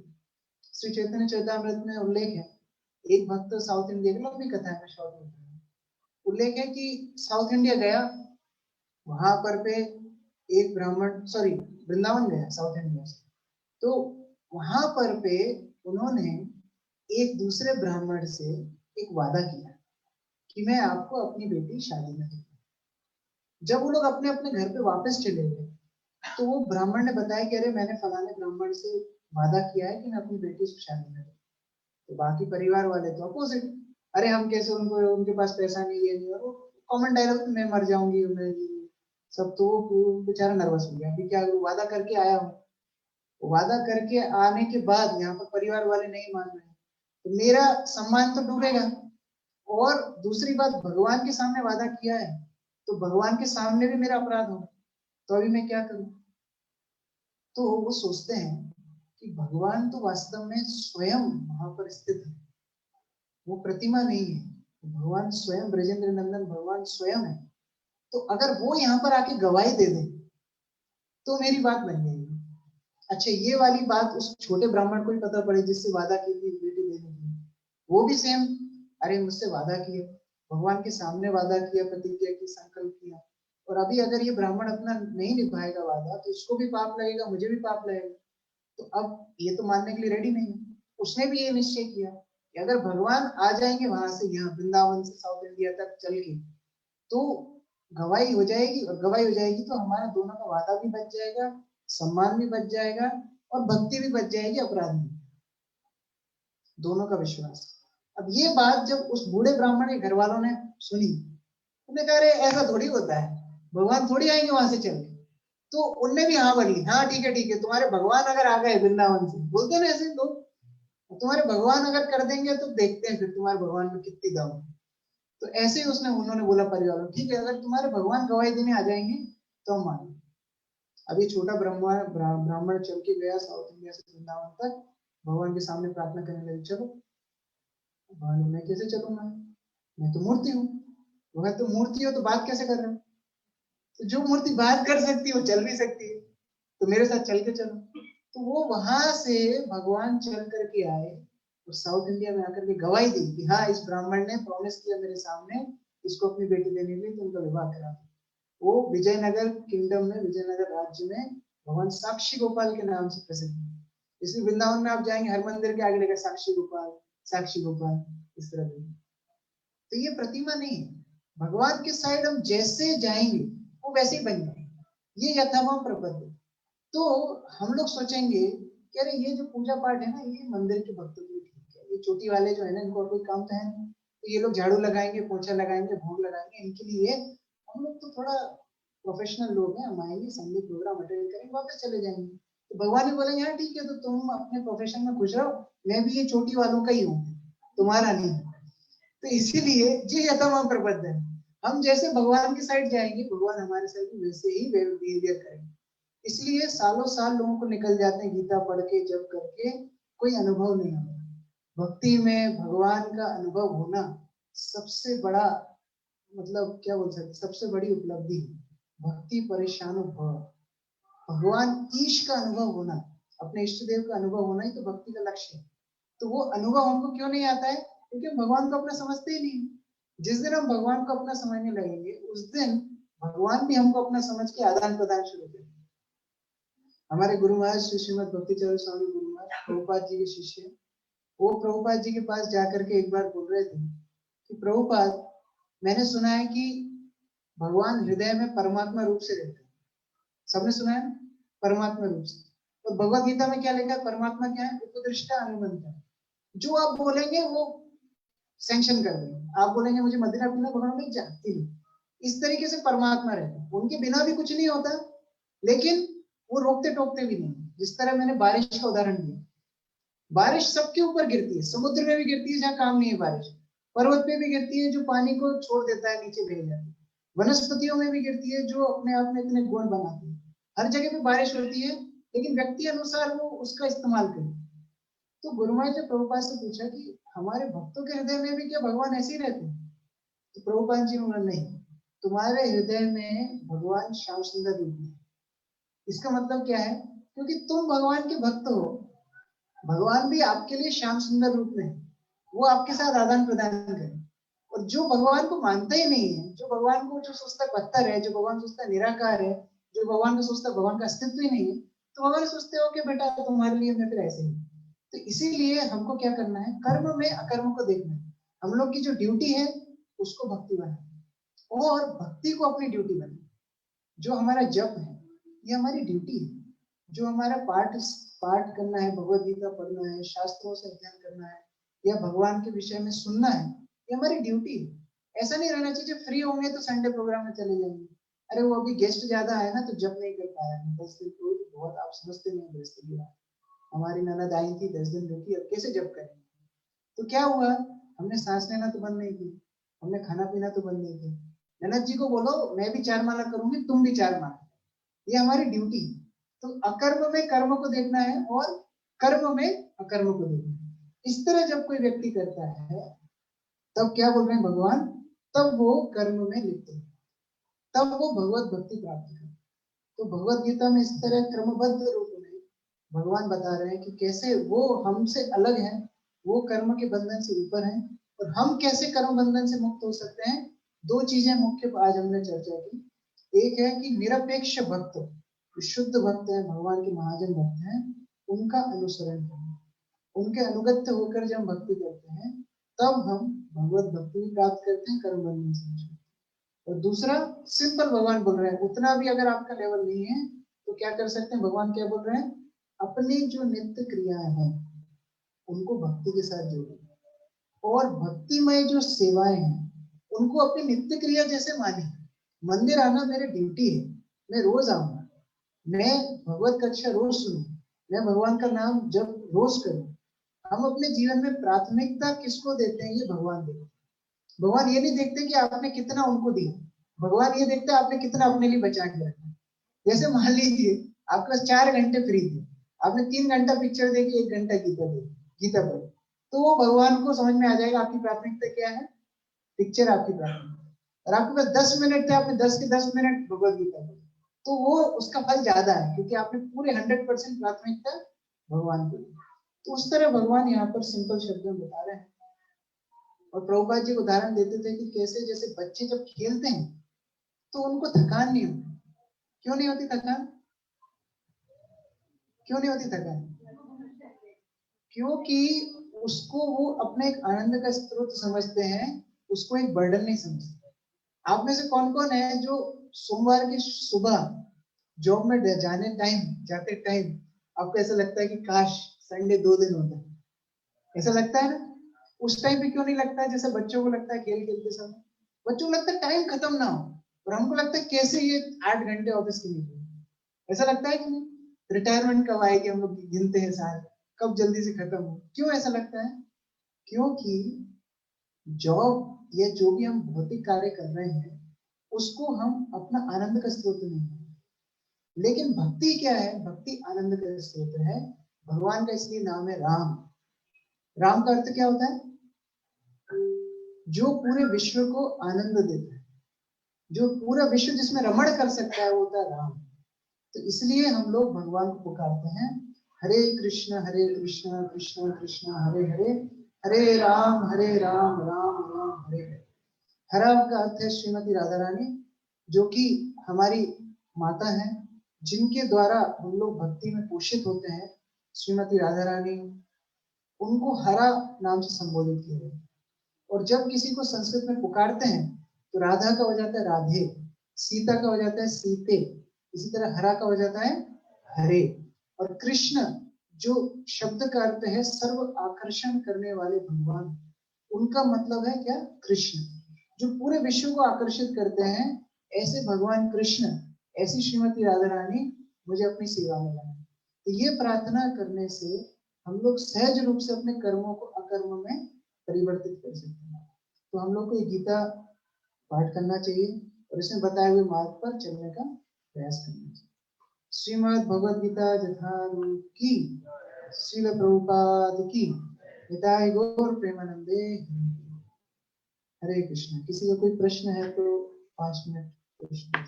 Speaker 1: श्री चैतन्य चरितामृत में उल्लेख है, एक भक्त साउथ इंडिया की लंबी कथा है, शॉर्ट में उल्लेख है कि साउथ इंडिया गया, वहां पर पे एक ब्राह्मण, सॉरी वृंदावन गया साउथ इंडिया से, तो वहां पर पे उन्होंने एक दूसरे ब्राह्मण से एक वादा किया कि मैं आपको अपनी बेटी शादी में दूंगा। जब वो लोग अपने अपने घर पे वापस चले गए तो वो ब्राह्मण ने बताया कि अरे मैंने फलाने ब्राह्मण से वादा किया है कि मैं अपनी बेटी से शादी में दूंगा। तो बाकी परिवार वाले तो अपोजिट, अरे हम कैसे, उनको उनके पास पैसा नहीं है, नहीं, और वो कॉमन डायलॉग, मैं मर जाऊंगी, मैं सब, तो वो बेचारा नर्वस हो गया। अभी क्या, वो वादा करके आया हूँ, वादा करके आने के बाद यहाँ पर परिवार वाले नहीं मान रहे तो मेरा सम्मान तो डूबेगा। और दूसरी बात, भगवान के सामने वादा किया है तो भगवान के सामने भी मेरा अपराध होगा, तो अभी मैं क्या करूं। तो वो सोचते हैं कि भगवान तो वास्तव में स्वयं वहां पर स्थित है, वो प्रतिमा नहीं है, भगवान स्वयं, ब्रजेंद्र नंदन भगवान स्वयं है। तो अगर वो यहाँ पर आके गवाही दे दे तो मेरी बात बन जाएगी। अच्छा, ये वाली बात उस छोटे ब्राह्मण को ही पता पड़े जिससे वादा की थी बेटी देने की, वो भी सेम, अरे मुझसे वादा किया, भगवान के सामने वादा किया, प्रतिज्ञा की, संकल्प किया, और अभी अगर ये ब्राह्मण अपना नहीं निभाएगा वादा तो इसको भी पाप लगेगा, मुझे भी पाप लगेगा। तो अब ये तो मानने के लिए रेडी नहीं है। उसने भी ये निश्चय किया कि अगर भगवान आ जाएंगे वहां से यहाँ वृंदावन से साउथ इंडिया तक चल के, तो गवाही हो जाएगी, और गवाही हो जाएगी तो हमारा दोनों का वादा भी बच जाएगा, सम्मान भी बच जाएगा, और भक्ति भी बच जाएगी, अपराध भी, दोनों का विश्वास। अब ये बात जब उस बूढ़े ब्राह्मण के घर वालों ने सुनी, उन्होंने कहा अरे ऐसा थोड़ी होता है, भगवान थोड़ी आएंगे वहां से चल के। तो उनने भी हाँ भर ली, हाँ ठीक है ठीक है, तुम्हारे भगवान अगर आ गए वृंदावन से, बोलते ना ऐसे लोग, तुम्हारे भगवान अगर कर देंगे तो देखते हैं फिर तुम्हारे भगवान में कितनी दम है। तो ऐसे ही उन्होंने बोला परिवार, ठीक है अगर तुम्हारे भगवान गवाही देने आ जाएंगे तो हम मानेंगे। अभी छोटा ब्राह्मण चल के गया साउथ इंडिया से वृंदावन तक, भगवान के सामने प्रार्थना करने लगे, चलो। भगवान, मैं कैसे चलूंगा, मैं तो मूर्ति हूँ। वह तो मूर्ति हो तो बात कैसे कर रहे हो, तो जो मूर्ति बात कर सकती है वो चल भी सकती है, तो मेरे साथ चल के चलो। तो वो वहां से भगवान चल करके आए और साउथ इंडिया में आकर के गवाही दी कि हाँ इस ब्राह्मण ने प्रॉमिस किया मेरे सामने इसको अपनी बेटी देने के लिए, तो उनका विवाह करा। वो विजयनगर किंगडम में, विजयनगर राज्य में भगवान साक्षी गोपाल के नाम से प्रसिद्ध है। इसलिए वृंदावन में आप जाएंगे, हर मंदिर के आगे लिखा साक्षी गोपाल, साक्षी गोपाल, इस तरह से। तो ये प्रतिमा नहीं है, भगवान के साइड हम जैसे जाएंगे वो वैसे ही बन जाएंगे, ये यथावम प्रपद्य। तो हम लोग सोचेंगे कि अरे ये जो पूजा पाठ है ना, ये मंदिर के भक्तों के लिए ठीक है, ये चोटी वाले जो है ना, इनको और कोई काम तो है नहीं, तो ये लोग झाड़ू लगाएंगे, पोछा लगाएंगे, भोग लगाएंगे, इनके लिए। हम लोग तो थोड़ा प्रोफेशनल लोग हैं, हम आएंगे, संडे प्रोग्राम अटेंड करेंगे, वापस चले जाएंगे। तो भगवान भी बोलेंगे हाँ ठीक है, तो तुम अपने प्रोफेशन में खुश रहो, मैं भी ये चोटी वालों का ही हूँ, तुम्हारा नहीं। तो इसीलिए ये यथावम प्रपद्य है, हम जैसे भगवान की साइड जाएंगे, भगवान हमारे साइड वैसे ही बिहेवियर करेंगे। इसलिए सालों साल लोगों को निकल जाते हैं गीता पढ़ के, जब करके, कोई अनुभव नहीं होता। भक्ति में भगवान का अनुभव होना सबसे बड़ा, मतलब क्या बोल सकते, सबसे बड़ी उपलब्धि है। भक्ति परेशान भव, भगवान ईश का अनुभव होना, अपने इष्ट देव का अनुभव होना ही तो भक्ति का लक्ष्य है। तो वो अनुभव हमको क्यों नहीं आता है, क्योंकि हम भगवान को अपना समझते ही नहीं। जिस दिन हम भगवान को अपना समझने लगेंगे, उस दिन भगवान भी हमको अपना समझ के आदान प्रदान शुरू करेंगे। हमारे गुरु महाराज श्री श्रीमद भक्तिचरण स्वामी गुरु महाराज प्रभुपाद जी के शिष्य, वो प्रभुपाद जी के पास जाकर के एक बार बोल रहे थे कि प्रभुपाद, मैंने सुना है कि भगवान हृदय में परमात्मा रूप से रहते हैं। सबने सुना है परमात्मा रूप से, और भगवद गीता में क्या लिखा है, परमात्मा क्या है, उपदृष्टा अनुमंता। जो आप बोलेंगे वो सैंक्शन कर देंगे। आप बोलेंगे मुझे मदिरा पीना, भगवान में जाती है, इस तरीके से परमात्मा रहते हैं, उनके बिना भी कुछ नहीं होता, लेकिन वो रोकते टोकते भी नहीं। जिस तरह मैंने बारिश का उदाहरण दिया, बारिश सबके ऊपर गिरती है, समुद्र में भी गिरती है जहाँ काम नहीं है बारिश, पर्वत पे भी गिरती है जो पानी को छोड़ देता है नीचे बह जाती है, वनस्पतियों में भी गिरती है जो अपने आप में इतने गुण बनाती है। हर जगह पे बारिश होती है, लेकिन व्यक्ति अनुसार वो उसका इस्तेमाल करे। तो गुरु महाराज ने प्रभुपाद से पूछा कि हमारे भक्तों के हृदय में भी क्या भगवान ऐसे ही रहते हैं? तो प्रभुपाद जी ने बोला नहीं, तुम्हारे हृदय में भगवान श्याम सुंदर रूप में। इसका मतलब क्या है? क्योंकि तुम भगवान के भक्त हो, भगवान भी आपके लिए श्याम सुंदर रूप में, वो आपके साथ आदान प्रदान करें। और जो भगवान को मानता ही नहीं है, जो भगवान को जो सोचता पत्थर है, जो भगवान सोचता निराकार है, जो भगवान को सोचता भगवान का अस्तित्व ही नहीं है, तो भगवान सोचते हो कि बेटा तुम्हारे लिए मैं फिर ऐसे ही। तो इसीलिए हमको क्या करना है, कर्म में अकर्म को देखना है। हम लोग की जो ड्यूटी है उसको भक्ति बनाए, और भक्ति को अपनी ड्यूटी बनाए। जो हमारा जप है ये हमारी ड्यूटी है, जो हमारा पाठ पाठ करना है, भगवद गीता पढ़ना है, शास्त्रों से अध्ययन करना है, या भगवान के विषय में सुनना है, ये हमारी ड्यूटी है। ऐसा नहीं रहना चाहिए फ्री होंगे तो संडे प्रोग्राम में चले जाएंगे, अरे वो अभी गेस्ट ज्यादा आए ना तो जप नहीं कर पाया 10 दिन, तो बहुत आप समझते नहीं गृहस्थी की बात। हमारी ननद आई थी 10 दिन रुकी, अब कैसे जप करेंगे? तो क्या हुआ, हमने सांस लेना तो बंद नहीं की, हमने खाना पीना तो बंद नहीं किया। ननद जी को बोलो मैं भी 4 माला करूंगी, तुम भी 4 माला, ये हमारी ड्यूटी। तो अकर्म में कर्म को देखना है और कर्म में अकर्म को देखना है। इस तरह जब कोई व्यक्ति करता है तब क्या बोल रहे हैं भगवान, तब वो कर्म में लिप्त है, तब वो भगवत भक्ति प्राप्त करे। तो भगवत गीता में इस तरह क्रमबद्ध रूप में भगवान बता रहे हैं कि कैसे वो हमसे अलग है, वो कर्म के बंधन से ऊपर है, और हम कैसे कर्म बंधन से मुक्त हो सकते हैं। 2 चीजें मुख्य आज हमने चर्चा की। एक है कि निरपेक्ष भक्त, शुद्ध भक्त है, भगवान के महाजन भक्त हैं, उनका अनुसरण करना, उनके अनुगत्य होकर जब हम भक्ति करते हैं तब हम भगवत भक्ति भी प्राप्त करते हैं, कर्म बंधन से। और दूसरा सिंपल भगवान बोल रहे हैं, उतना भी अगर आपका लेवल नहीं है तो क्या कर सकते हैं, भगवान क्या बोल रहे हैं, अपनी जो नित्य क्रियाएं हैं उनको भक्ति के साथ जोड़ो, और भक्तिमय जो सेवाएं हैं उनको अपनी नित्य क्रिया जैसे माने। मंदिर आना मेरी ड्यूटी है, मैं रोज आऊंगा, मैं भगवत कक्षा रोज सुनूं, मैं भगवान का नाम जब रोज करूं। हम अपने जीवन में प्राथमिकता किसको देते हैं, ये भगवान देखते हैं। भगवान ये नहीं देखते कि आपने कितना उनको दिया, भगवान ये देखते हैं आपने कितना अपने लिए बचा के रखा। जैसे मान लीजिए आपके पास 4 घंटे फ्री थे, आपने 3 घंटा पिक्चर देखी, 1 घंटा गीता पढ़ी, तो वो भगवान को समझ में आ जाएगा आपकी प्राथमिकता क्या है, पिक्चर आपकी प्राथमिकता। और आपके पास 10 मिनट थे, आपने 10 के 10 मिनट भगवत गीता पढ़ी, तो वो उसका फल ज्यादा है, क्योंकि आपने पूरे 100% प्राथमिकता भगवान को दी। तो उस तरह भगवान यहाँ पर सिंपल शब्दों में बता रहे हैं। और प्रभुपाद जी उदाहरण देते थे कि कैसे जैसे बच्चे जब खेलते हैं तो उनको थकान नहीं होती। क्यों नहीं होती थकान? क्यों नहीं होती थकान? क्योंकि उसको वो अपने एक आनंद का स्रोत समझते हैं, उसको एक बर्डन नहीं समझते। आप में से कौन कौन है जो सोमवार की सुबह जॉब में जाते टाइम आपको ऐसा लगता है कि काश संडे 2 दिन होता है? ऐसा लगता है ना? उस टाइम पे क्यों नहीं लगता है जैसे बच्चों को लगता है खेल खेलते समय? बच्चों को लगता है टाइम खत्म ना हो, और हमको लगता है कैसे ये 8 घंटे ऑफिस के निकले। ऐसा लगता है कि नहीं? रिटायरमेंट कब आएगी, हम लोग गिनते हैं साल, कब जल्दी से खत्म हो। क्यों ऐसा लगता है? क्योंकि जॉब या जो भी हम भौतिक कार्य कर रहे हैं उसको हम अपना आनंद का स्रोत नहीं है। लेकिन भक्ति क्या है? भक्ति आनंद का स्रोत है। भगवान का इसलिए नाम है राम। राम का अर्थ क्या होता है? जो पूरे विश्व को आनंद देता है, जो पूरा विश्व जिसमें रमण कर सकता है, वो होता है राम। तो इसलिए हम लोग भगवान को पुकारते हैं, हरे कृष्ण कृष्ण कृष्ण हरे हरे, हरे राम राम राम हरे हरे। हरा का अर्थ है श्रीमती राधा रानी, जो कि हमारी माता है, जिनके द्वारा हम लोग भक्ति में पोषित होते हैं। श्रीमती राधा रानी, उनको हरा नाम से संबोधित किया गया। और जब किसी को संस्कृत में पुकारते हैं तो राधा का हो जाता है राधे, सीता का हो जाता है सीते, इसी तरह हरा का हो जाता है हरे। और कृष्ण जो शब्द का अर्थ है सर्व आकर्षण करने वाले भगवान, उनका मतलब है क्या? कृष्ण। जो पूरे विश्व को आकर्षित करते हैं, ऐसे भगवान कृष्ण, ऐसी श्रीमती राधा रानी मुझे अपनी सेवा में लाए। तो ये प्रार्थना करने से हम लोग सहज रूप से अपने कर्मों को अकर्म में परिवर्तित कर सकते हैं। तो हम लोग को ये गीता पाठ करना चाहिए और इसमें बताए हुए मार्ग पर चलने का प्रयास करना चाहिए। श्रीमद् भगवद गीता यथारूप की, श्रील प्रभुपाद की, निताय गौर प्रेमानंदे। हरे कृष्ण। किसी का कोई प्रश्न है तो 5 मिनट प्रश्न,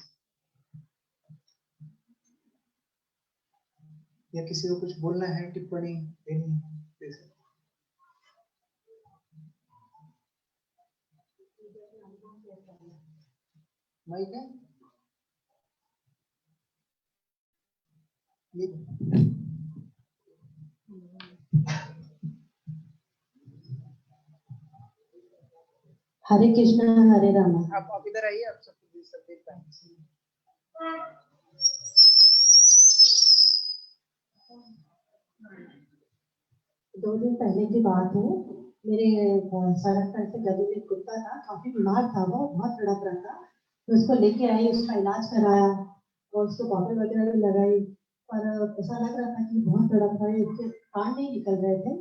Speaker 1: या किसी को कुछ बोलना है, टिप्पणी देनी है, दे सकते। माइक है ये?
Speaker 2: हरे कृष्णा हरे राम।
Speaker 1: आप इधर आइए, आप सब देख पाएंगे।
Speaker 2: 2 दिन पहले की बात है, मेरे सड़क पर से गली में कुत्ता था, काफी बीमार था, वो बहुत तड़प रहा था। तो उसको लेके आई, उसका इलाज कराया और उसको बॉटल वगैरह भी लगाई, पर ऐसा लग रहा था कि बहुत तड़प रहा है, उसके कान नहीं निकल रहे थे।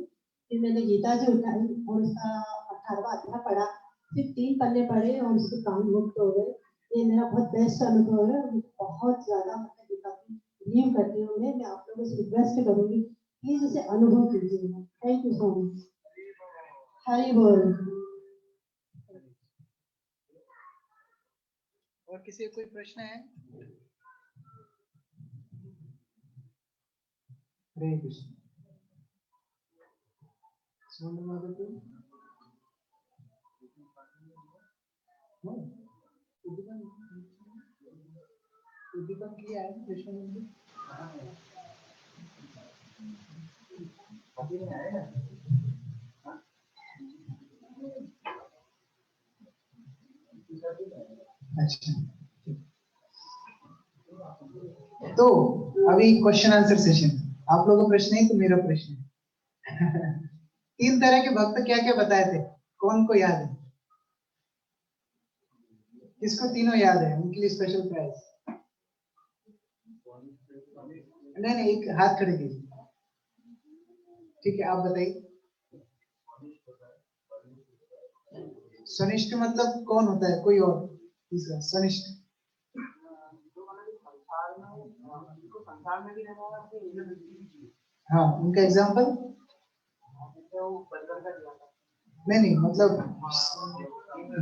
Speaker 2: फिर मैंने गीता जी उठाई और उसका 18वां अध्याय पढ़ा, फिर 3 पन्ने पढ़े और उसके कान मुक्त हो गए। ये मेरा बहुत बेस्ट अनुभव है, बहुत ज्यादा मतलब गीता की बिलीव करती हूँ मैं आप लोगों से रिक्वेस्ट करूंगी प्लीज इसे अनुभव कीजिए। Thank you so much. Hari बोल।
Speaker 1: और किसी को कोई प्रश्न है? हरे कृष्ण। स्वर्ण माधव उद्दीपन किया है कृष्ण मंदिर अभी नहीं आएगा। अच्छा, तो अभी क्वेश्चन आंसर सेशन। आप लोगों का प्रश्न है तो मेरा प्रश्न है। 3 तरह के भक्त क्या क्या बताए थे, कौन को याद है? किसको तीनों याद है? उनके लिए स्पेशल प्राइज। नहीं, एक हाथ खड़े कीजिए। ठीक है, आप बताइए। स्वनिष्ठ मतलब कौन होता है? कोई और तीसरा स्वनिष्ठ? हाँ, उनका एग्जाम्पल? नहीं, मतलब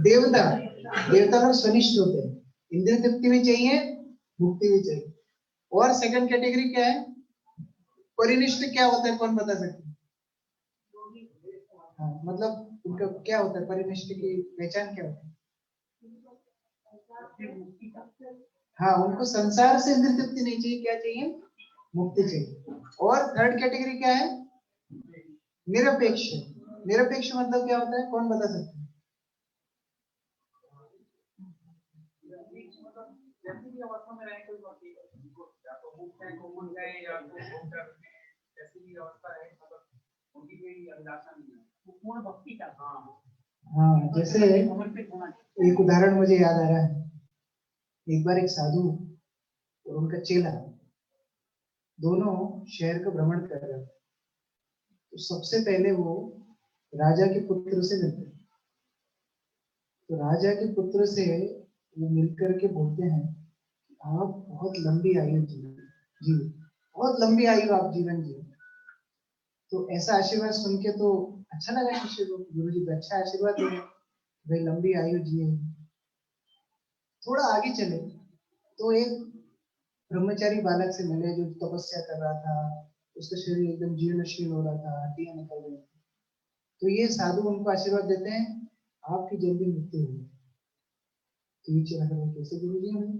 Speaker 1: देवता लोग स्वनिष्ठ होते हैं, इंद्रिय तृप्ति भी चाहिए, मुक्ति भी चाहिए। और सेकंड कैटेगरी क्या है? परिनिष्ठ क्या होता है, कौन बता सकते हैं? हाँ, मतलब उनका क्या होता है, परिनिष्ठ की पहचान क्या होती है? हाँ, उनको संसार से इंद्रिय तृप्ति नहीं चाहिए, क्या चाहिए? मुक्ति चाहिए। और थर्ड कैटेगरी क्या है? निरपेक्ष। निरपेक्ष मतलब क्या होता है, कौन बता सकते हैं? हाँ, जैसे एक उदाहरण मुझे याद आ रहा है। एक बार एक साधु और उनका चेला दोनों शहर का भ्रमण कर रहे थे। तो सबसे पहले वो राजा के पुत्र से मिलते। तो राजा के पुत्र से वो मिलकर के बोलते हैं, आप बहुत लंबी आयु जी, बहुत लंबी आयु आप जीवन जी। तो ऐसा आशीर्वाद सुन के तो अच्छा लगा शिष्य को, गुरु जी तो अच्छा आशीर्वाद दे, भाई लंबी आयु जिए। थोड़ा आगे चले तो एक ब्रह्मचारी बालक से मिले जो तपस्या कर रहा था, उसका शरीर एकदम जीर्ण शीर्ण हो रहा था, हड्डियां निकल रही थी। तो ये साधु उनको आशीर्वाद देते हैं, आपकी जल्दी मृत्यु होगी। तो ये चला कैसे गुरु जी हमें,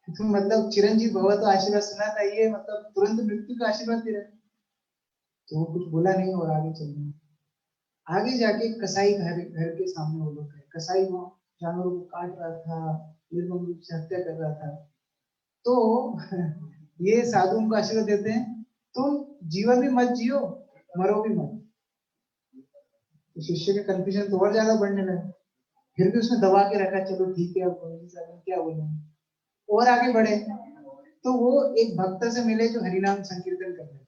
Speaker 1: तो मतलब चिरंजीव भव तो आशीर्वाद सुना था, ये मतलब तुरंत मृत्यु का आशीर्वाद दे रहे। तो वो कुछ बोला नहीं और आगे चल रहे। आगे जाके कसाई घर के सामने वो लोग है, कसाई वो जानवरों को काट रहा था, निर्मम रूप से हत्या कर रहा था। तो ये साधु उनको आशीर्वाद देते हैं, तुम जीवन भी मत जियो, मरो भी मत। तो शिष्य का कंफ्यूजन तो और ज्यादा बढ़ने लगा। फिर भी उसने दबा के रखा, चलो ठीक है अब क्या बोलेंगे, और आगे बढ़े। तो वो एक भक्त से मिले जो हरिनाम संकीर्तन कर रहे थे।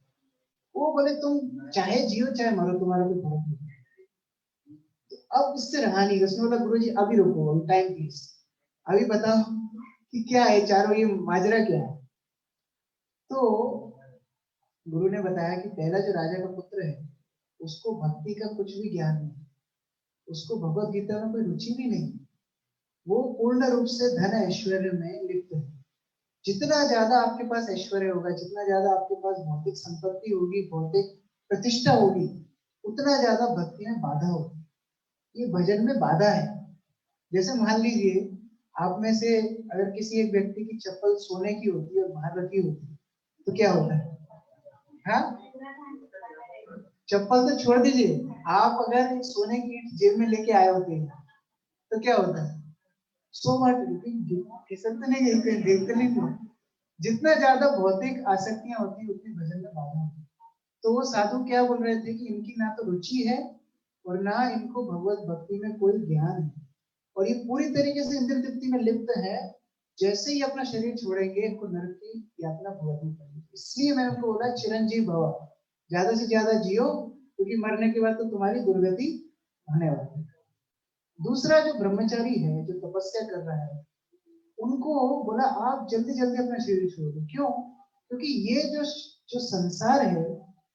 Speaker 1: वो बोले तुम चाहे जियो चाहे मरो, तुम्हारा कोई फर्क नहीं। तो अब इससे रहा नहीं, उसने बोला गुरु जी अभी रुको, अभी टाइम प्लीज, अभी बताओ कि क्या है चारों, ये माजरा क्या है। तो गुरु ने बताया कि पहला जो राजा का पुत्र है उसको भक्ति का कुछ भी ज्ञान नहीं, उसको भगवत गीता में कोई रुचि भी नहीं, वो पूर्ण रूप से धन ऐश्वर्य में लिप्त है। जितना ज्यादा आपके पास ऐश्वर्य होगा, जितना ज्यादा आपके पास भौतिक संपत्ति होगी, भौतिक प्रतिष्ठा होगी, उतना ज्यादा भक्ति में बाधा होगी, ये भजन में बाधा है। जैसे मान लीजिए आप में से अगर किसी एक व्यक्ति की चप्पल सोने की होती है और बाहर रखी होती है तो क्या होता है? हाँ, चप्पल तो छोड़ दीजिए, आप अगर सोने की ईंट जेब में लेके आए होते हैं तो क्या होता है? सो मत फिसल तो नहीं गई, देखते नहीं। जितना ज्यादा भौतिक आसक्तियां होती है उतनी भजन में बाधा होती है। तो वो साधु क्या बोल रहे थे कि इनकी ना तो रुचि है और ना इनको भगवत भक्ति में कोई ज्ञान है, और ये पूरी तरीके से इंद्रिय तृप्ति में लिप्त है। जैसे ही अपना शरीर छोड़ेंगे इनको नरक की यातना भुगतनी पड़ेगी। इसलिए मैंने उनको बोला चिरंजीव भव, ज्यादा से ज्यादा जियो, क्योंकि मरने के बाद तो तुम्हारी दुर्गति होने वाली है। दूसरा जो ब्रह्मचारी है, जो तपस्या कर रहा है, उनको बोला आप जल्दी जल्दी अपना शरीर छोड़ दो। क्यों? क्योंकि ये जो जो संसार है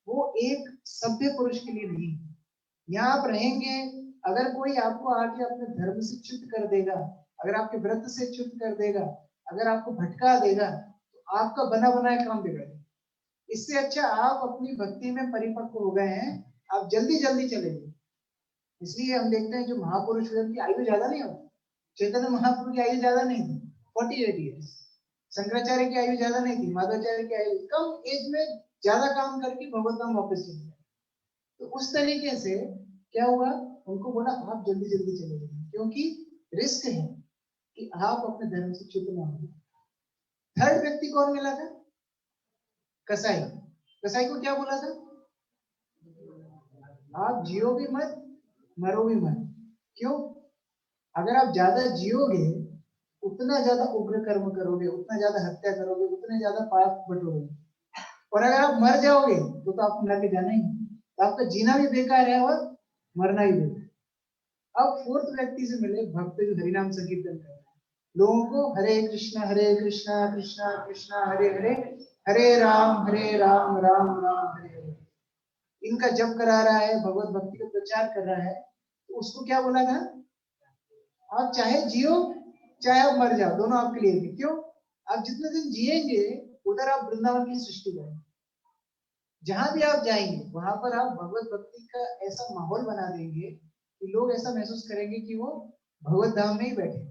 Speaker 1: वो एक सभ्य पुरुष के लिए नहीं है। यहाँ आप रहेंगे, अगर कोई आपको आके अपने धर्म से च्युत कर देगा, अगर आपके व्रत से च्युत कर देगा, अगर आपको भटका देगा, तो आपका बना बनाया काम बिगड़ेगा। इससे अच्छा आप अपनी भक्ति में परिपक्व हो गए हैं, आप जल्दी जल्दी चले जाइए। इसलिए हम देखते हैं जो महापुरुष हुए उनकी आयु ज्यादा नहीं होती। चैतन्य महाप्रभु की आयु ज्यादा नहीं थी, 48 ईयर्स। शंकराचार्य की आयु ज्यादा नहीं थी, माधवाचार्य की आयु कम एज में ज्यादा काम करके भगवत धाम वापस चले गए। तो उस तरीके से क्या हुआ, उनको बोला आप जल्दी जल्दी चले जाइए, क्योंकि रिस्क है कि आप अपने धर्म से च्युत ना हो। थर्ड व्यक्ति कौन मिला था? कसाई। कसाई को क्या बोला था? आप जियो भी मत, मरो भी मत। क्यों? अगर आप ज्यादा जियोगे उतना ज्यादा उग्र कर्म करोगे, उतना ज्यादा हत्या करोगे, उतने ज्यादा पाप बटोरोगे, और अगर आप मर जाओगे तो आपको नरक जाना ही, तो आपका जीना भी बेकार है और मरना ही बेकार। अब फोर्थ व्यक्ति से मिले भक्त जो हरिनाम संकीर्तन कर रहे हैं, लोगों को हरे कृष्णा कृष्णा कृष्णा हरे हरे, हरे राम राम राम हरे हरे, इनका जप करा रहा है, भगवत भक्ति का प्रचार कर रहा है। तो उसको क्या बोला था? आप चाहे जियो चाहे आप मर जाओ, दोनों आपके लिए। क्यों? आप जितने दिन जिएंगे उधर आप वृंदावन की सृष्टि करेंगे, जहां भी आप जाएंगे वहां पर आप भगवत भक्ति का ऐसा माहौल बना देंगे कि लोग ऐसा महसूस करेंगे कि वो भगवत धाम में ही बैठे।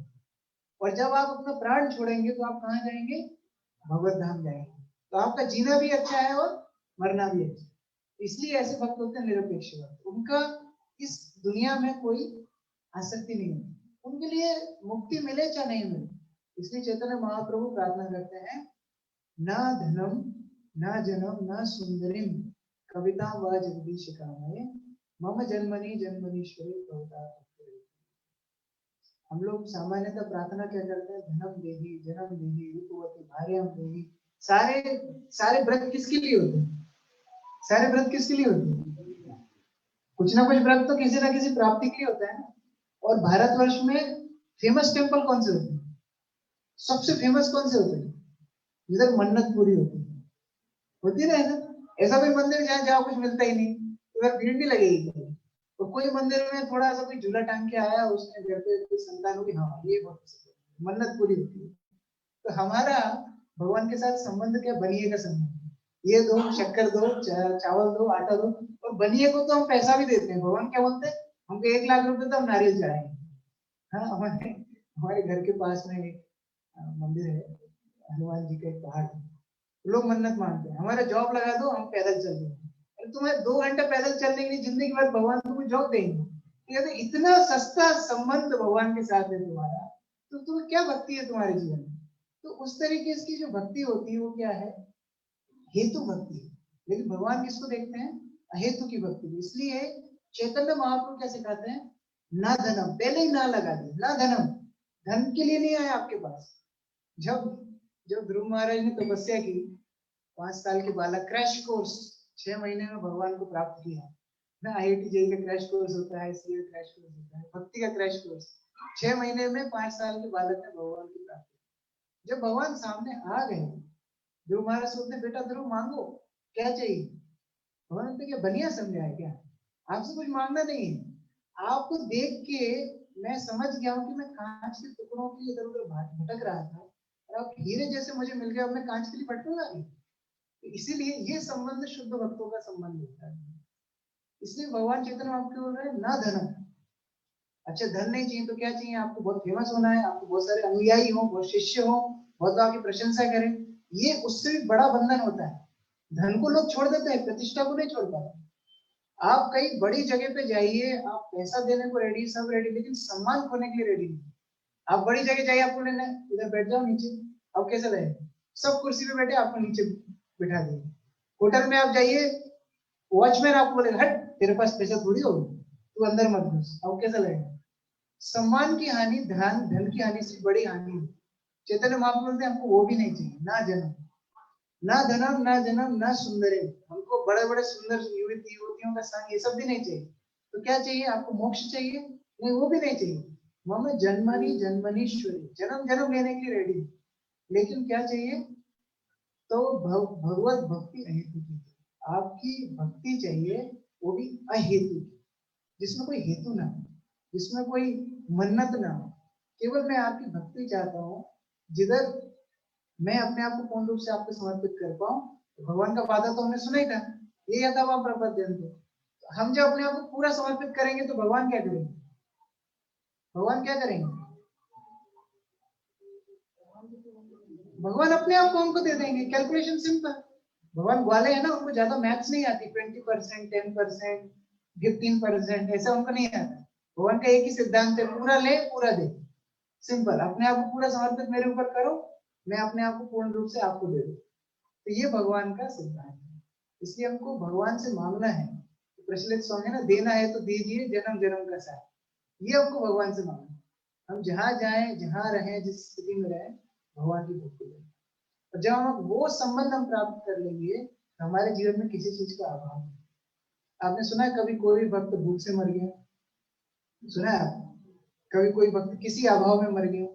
Speaker 1: और जब आप अपना प्राण छोड़ेंगे तो आप कहाँ जाएंगे? भगवत धाम जाएंगे। तो आपका जीना भी अच्छा है और मरना भी अच्छा है। इसलिए ऐसे भक्त होते हैं निरपेक्ष भक्त, उनका इस दुनिया में कोई आसक्ति नहीं है, उनके लिए मुक्ति मिले चाहे नहीं मिले। इसलिए चैतन्य महाप्रभु प्रार्थना करते हैं, ना धनम ना जनम ना सुंदरिम कविता व जगदीश कामये मम जन्मनि जन्मनीश्वरी भवता। हम लोग सामान्यतः प्रार्थना क्या करते हैं? धनम देही, जन्म देही, रूपवती भार्याम देही। सारे सारे व्रत किसके लिए होते हैं? सारे व्रत किसके लिए होते हैं? कुछ ना कुछ व्रत तो किसी ना किसी प्राप्ति के लिए होता है ना। और भारतवर्ष में फेमस टेम्पल कौन से होते हैं? सबसे फेमस कौन से होते हैं? जिधर मन्नत पूरी होती है, होती है ना ऐसा। ऐसा कोई मंदिर जहाँ जहाँ कुछ मिलता ही नहीं, उधर भीड़ भी लगेगी। तो कोई मंदिर में थोड़ा सा कोई झूला टांग के आया, उसने घर पे कोई संतान होगी, हाँ ये बहुत मन्नत पूरी होती है। तो हमारा भगवान के साथ संबंध क्या? बनिए का संबंध। ये दो, शक्कर दो, चावल दो, आटा दो। और बनिए को तो हम पैसा भी देते हैं। भगवान क्या बोलते हैं? हमको 1 लाख रुपए तो हम नारियल चढ़ाएंगे। हाँ, हमारे हमारे घर के पास में एक मंदिर है, हनुमान जी का एक पहाड़ है। लोग मन्नत मांगते हैं, हमारा जॉब लगा दो, हम पैदल चल देंगे। तुम्हें 2 घंटे पैदल चलने के लिए जिंदगी भर भगवान तुमको जॉब देंगे। कहते इतना सस्ता संबंध भगवान के साथ है तुम्हारा, तो तुम्हें क्या भक्ति है तुम्हारे जीवन में? तो उस तरीके की जो भक्ति होती है वो क्या है? हेतु भक्ति है। लेकिन भगवान किसको देखते हैं? अहेतु की भक्ति। इसलिए चैतन्य महाप्रभु क्या सिखाते हैं? ना धनम, पहले ही ना लगा दी, ना धनम, धन के लिए नहीं आया आपके पास। जब जब ध्रुव महाराज ने तपस्या की, 5 साल के बालक, क्रैश कोर्स 6 महीने में भगवान को प्राप्त किया ना। IIT जेई का क्रैश कोर्स होता है, सीए क्रैश कोर्स होता है, भक्ति का क्रैश कोर्स, 6 महीने में 5 साल के बालक ने भगवान की प्राप्ति। जब भगवान सामने आ गए, ध्रुव महाराज सोचते, बेटा ध्रुव मांगो, क्या चाहिए? भगवान ने क्या बनिया समझा है क्या? आपसे कुछ मांगना नहीं है। आपको देख के मैं समझ गया हूँ कि मैं कांच के टुकड़ों के लिए इधर उधर भटक रहा था, और आप हीरे जैसे मुझे मिल गए, अब मैं कांच के लिए भटकूंगा नहीं। इसीलिए ये संबंध शुद्ध भक्तों का संबंध होता है। इसलिए भगवान चैतन्य महाप्रभु बोल रहे हैं ना धन। अच्छा, धन नहीं चाहिए तो क्या चाहिए? आपको बहुत फेमस होना है, आपको बहुत सारे अनुयायी हो, बहुत शिष्य हो, बहुत लोग आपकी प्रशंसा करें, ये उससे भी बड़ा बंधन होता है। धन को लोग छोड़ देते हैं, प्रतिष्ठा को नहीं छोड़ पाते। आप कई बड़ी जगह पे जाइए, आप पैसा देने को रेडी, सब रेडी, लेकिन सम्मान खोने के लिए रेडी नहीं। आप बड़ी जगह जाइए, आपको लेना इधर बैठ जाओ नीचे, अब कैसे रहे? सब कुर्सी पे बैठे, आपको नीचे बिठा दिए। होटल में आप जाइए, वॉचमैन आपको बोलेगा, हट, तेरे पास पैसा थोड़ी होगा, तू अंदर मत घुस। अब कैसा लगेगा? सम्मान की हानि, धन की हानि से बड़ी हानि है। चैतन्य महाप्रभु बोलते हमको वो भी नहीं चाहिए, ना जन्म, ना धनम, ना जन्म, ना सुंदरे। हमको बड़े बड़े सुंदर युवतियों का संग, ये सब भी नहीं चाहिए। तो क्या चाहिए आपको? मोक्ष चाहिए? नहीं, वो भी नहीं चाहिए। मम जन्मनि जन्मनीश्वरी, जन्म जन्म लेने के लिए रेडी। लेकिन क्या चाहिए? तो भगवत भक्ति अहेतु की, आपकी भक्ति चाहिए, वो भी अहेतु की, जिसमें कोई हेतु ना हो, जिसमें कोई मन्नत ना हो। केवल मैं आपकी भक्ति चाहता हूँ, जिधर मैं अपने आप को पूर्ण रूप से आपको समर्पित कर पाऊं। तो भगवान का वादा तो हमने सुना ही था, ये यथा वह प्रपद्यन्ते। हम जब अपने आप को पूरा समर्पित करेंगे तो भगवान क्या करेंगे? भगवान क्या करेंगे? भगवान अपने आप को हमको दे देंगे। Calculation simple. भगवान ग्वाले है ना, उनको ज्यादा मैथ्स नहीं आती। 20%, 10%, 15%, ऐसा उनको नहीं आता। भगवान का एक ही सिद्धांत है, पूरा ले पूरा दे। सिंपल। अपने आप को पूरा समर्पित मेरे ऊपर करो, मैं अपने आप को पूर्ण रूप से आपको दे दूं। तो ये भगवान का सिद्धांत है। इसलिए हमको भगवान से मांगना है। प्रचलित सॉन्ग है ना, देना है तो दीजिए जन्म जन्म का साथ। ये हमको भगवान से मांगना है। हम जहां जाएं, जहां रहें, जिस स्थिति में रहें, भगवान की भक्ति करें। और जब हम वो संबंध हम प्राप्त कर लेंगे, तो हमारे जीवन में किसी चीज का अभाव नहीं। आपने सुना है कभी कोई भक्त भूख से मर गया? सुना है? कभी कोई भक्त किसी अभाव में मर गया?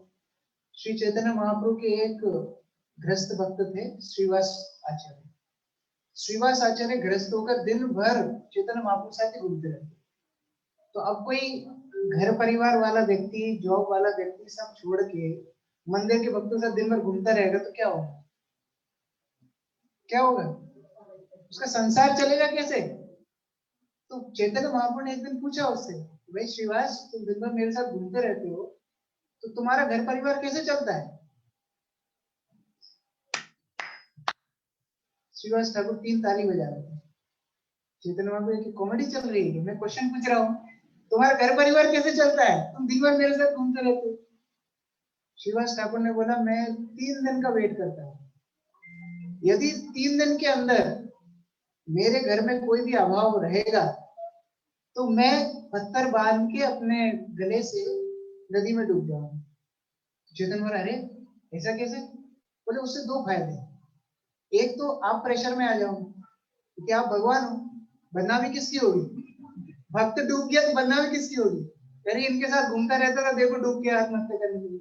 Speaker 1: श्री चैतन्य महाप्रभु के एक गृहस्थ भक्त थे, श्रीवास आचार्य। श्रीवास आचार्य गृहस्थ होकर दिन भर चैतन्य महाप्रभु साथ घूमते रहते। तो अब कोई घर परिवार वाला व्यक्ति, जॉब वाला व्यक्ति सब छोड़ के मंदिर के भक्तों से दिन भर घूमता रहेगा तो क्या होगा? क्या होगा? उसका संसार चलेगा कैसे? तो चैतन्य महाप्रभु ने एक दिन पूछा उससे, भाई श्रीवास, तुम दिन भर मेरे साथ घूमते रहते हो, तो तुम्हारा घर परिवार कैसे चलता है? श्रीवास ठाकुर 3 ताली बजा रहे थे। चैतन्य महाप्रभु की कॉमेडी चल रही है, मैं क्वेश्चन पूछ रहा हूँ, तुम्हारा घर परिवार कैसे चलता है? तुम दिन भर मेरे साथ घूमते रहते हो। श्रीवास ठाकुर ने बोला, मैं 3 दिन का वेट करता हूँ। यदि 3 दिन के अंदर मेरे घर में कोई भी अभाव रहेगा, तो मैं पत्थर बांध के अपने गले से नदी में डूब जाऊंगा। चेतन बोला, अरे ऐसा कैसे? बोले, उससे 2 फायदे। एक तो आप प्रेशर में आ जाओगे, क्योंकि आप भगवान हो, बदनामी किसकी होगी? भक्त डूब गया तो बदनामी किसकी होगी? अरे इनके साथ घूमता रहता था, देखो डूब गया आत्महत्या करने के लिए।